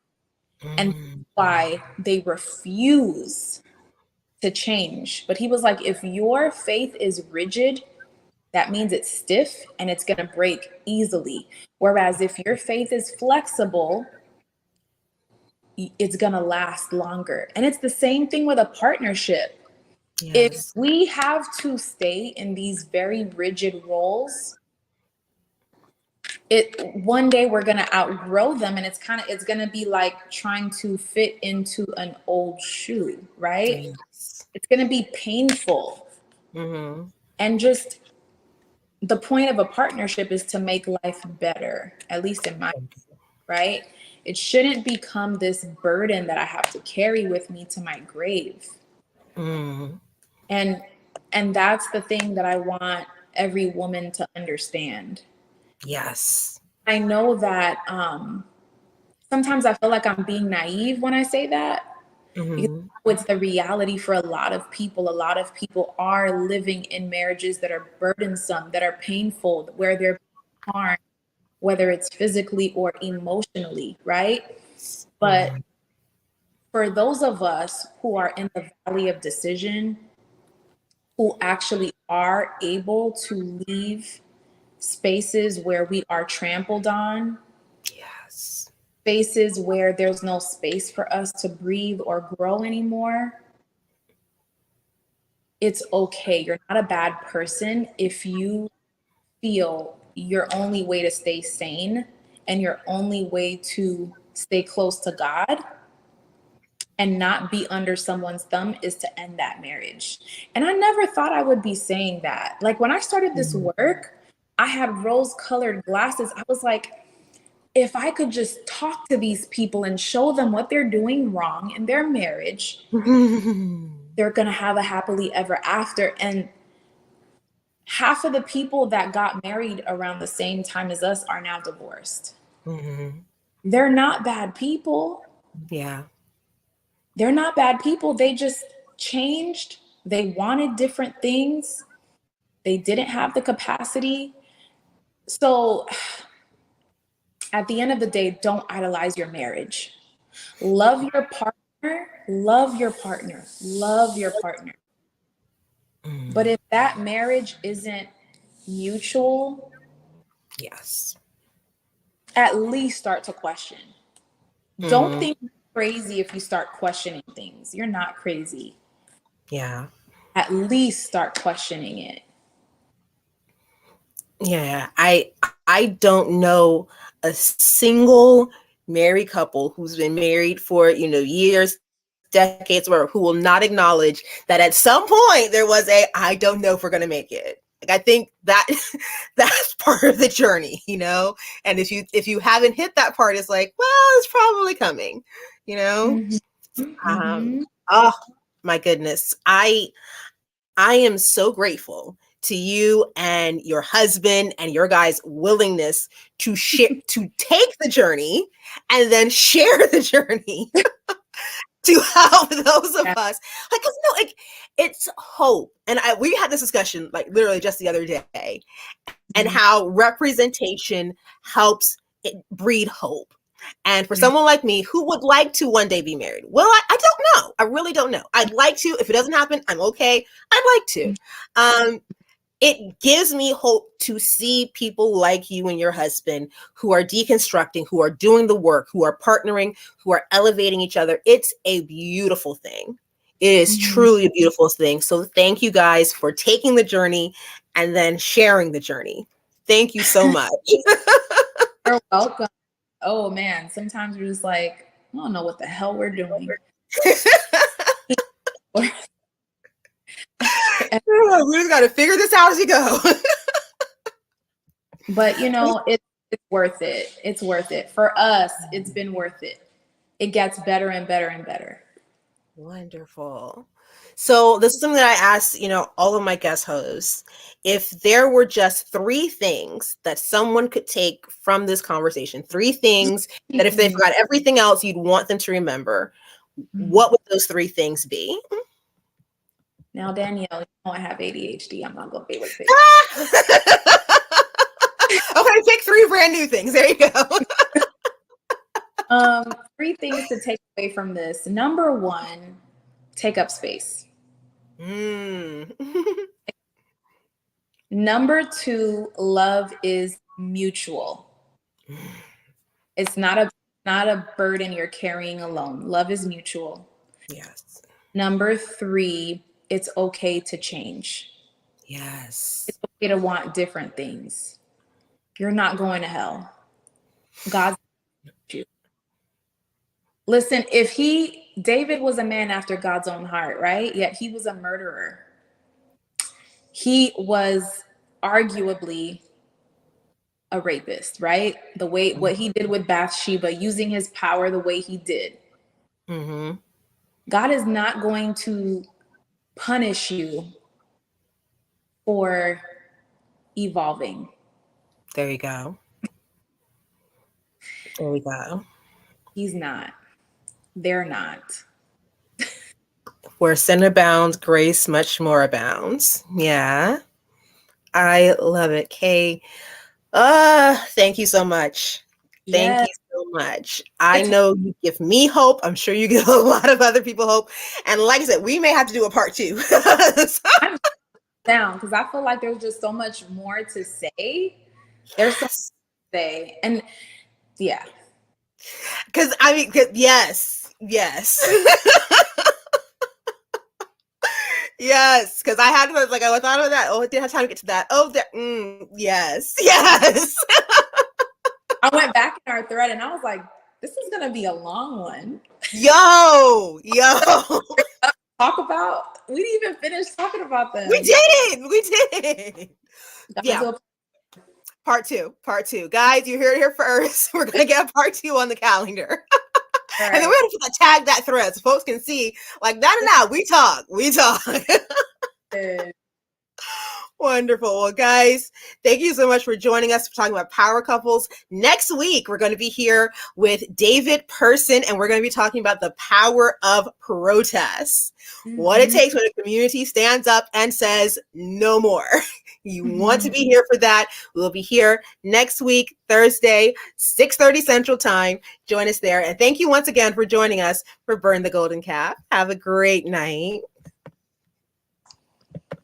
and why they refuse to change. But he was like, if your faith is rigid, that means it's stiff and it's going to break easily. Whereas if your faith is flexible, it's going to last longer. And it's the same thing with a partnership. Yes. If we have to stay in these very rigid roles, one day we're going to outgrow them, and it's going to be like trying to fit into an old shoe, right? Yes. It's going to be painful. And just the point of a partnership is to make life better, at least in my opinion, right? It shouldn't become this burden that I have to carry with me to my grave. And that's the thing that I want every woman to understand. Yes. I know that sometimes I feel like I'm being naive when I say that. Because it's the reality for a lot of people. A lot of people are living in marriages that are burdensome, that are painful, where they're harmed, whether it's physically or emotionally, right? But for those of us who are in the valley of decision, who actually are able to leave spaces where we are trampled on, yes, spaces where there's no space for us to breathe or grow anymore, it's okay. You're not a bad person if you feel your only way to stay sane and your only way to stay close to God and not be under someone's thumb is to end that marriage. And I never thought I would be saying that. Like when I started this work, I had rose-colored glasses. I was like, if I could just talk to these people and show them what they're doing wrong in their marriage, they're going to have a happily ever after. And half of the people that got married around the same time as us are now divorced. Mm-hmm. They're not bad people. Yeah. They're not bad people. They just changed. They wanted different things. They didn't have the capacity. So at the end of the day, don't idolize your marriage. Love your partner. Love your partner. Love your partner. Mm. But if that marriage isn't mutual, Yes. at least start to question. Don't think you're crazy if you start questioning things. You're not crazy. Yeah. At least start questioning it. Yeah. I don't know a single married couple who's been married for, years, decades, or who will not acknowledge that at some point there was I don't know if we're going to make it. Like, I think that that's part of the journey, and if you haven't hit that part, it's like, well, it's probably coming, Mm-hmm. Oh my goodness. I am so grateful to you and your husband and your guys' willingness to take the journey and then share the journey to help those of us. It's hope. And we had this discussion like literally just the other day, and how representation helps it breed hope. And for someone like me who would like to one day be married, well, I don't know. I really don't know. I'd like to. If it doesn't happen, I'm okay. I'd like to. It gives me hope to see people like you and your husband who are deconstructing, who are doing the work, who are partnering, who are elevating each other. It's a beautiful thing. It is truly a beautiful thing. So thank you guys for taking the journey and then sharing the journey. Thank you so much. You're welcome. Oh man, sometimes we're just like, I don't know what the hell we're doing. We just got to figure this out as you go. But it's worth it. It's worth it. For us, it's been worth it. It gets better and better and better. Wonderful. So this is something that I asked, all of my guest hosts. If there were just 3 things that someone could take from this conversation, 3 things that if they forgot everything else, you'd want them to remember, what would those 3 things be? Now, Danielle, I have ADHD. I'm not going to be able to pick. Okay, pick 3 brand new things. There you go. 3 things to take away from this. Number 1, take up space. Number 2, love is mutual. It's not a burden you're carrying alone. Love is mutual. Yes. Number 3, it's okay to change. Yes. It's okay to want different things. You're not going to hell. God's you. Listen, David was a man after God's own heart, right? Yet he was a murderer. He was arguably a rapist, right? What he did with Bathsheba, using his power the way he did. God is not going to punish you for evolving. There you go. There we go. He's not. They're not. Where sin abounds, grace much more abounds. Yeah. I love it. Kay, thank you so much. Thank you so much. I know you give me hope. I'm sure you give a lot of other people hope. And like I said, we may have to do a part 2. I'm down because I feel like there's just so much more to say. There's so much to say. And yeah. Because yes. Yes, because I had to I thought of that. Oh, I didn't have time to get to that. Oh, yes. I went back in our thread and I was like, this is gonna be a long one. Yo. Talk about. We didn't even finish talking about them. We did. Yeah. Part two. Guys, you heard it here first. We're gonna get a part 2 on the calendar. Right. And then we're gonna tag that thread so folks can see, no, we talk. Wonderful. Well, guys, thank you so much for joining us for talking about power couples. Next week, we're going to be here with David Person, and we're going to be talking about the power of protest. What it takes when a community stands up and says, no more. You want to be here for that. We'll be here next week, Thursday, 6:30 Central Time. Join us there. And thank you once again for joining us for Burn the Golden Calf. Have a great night.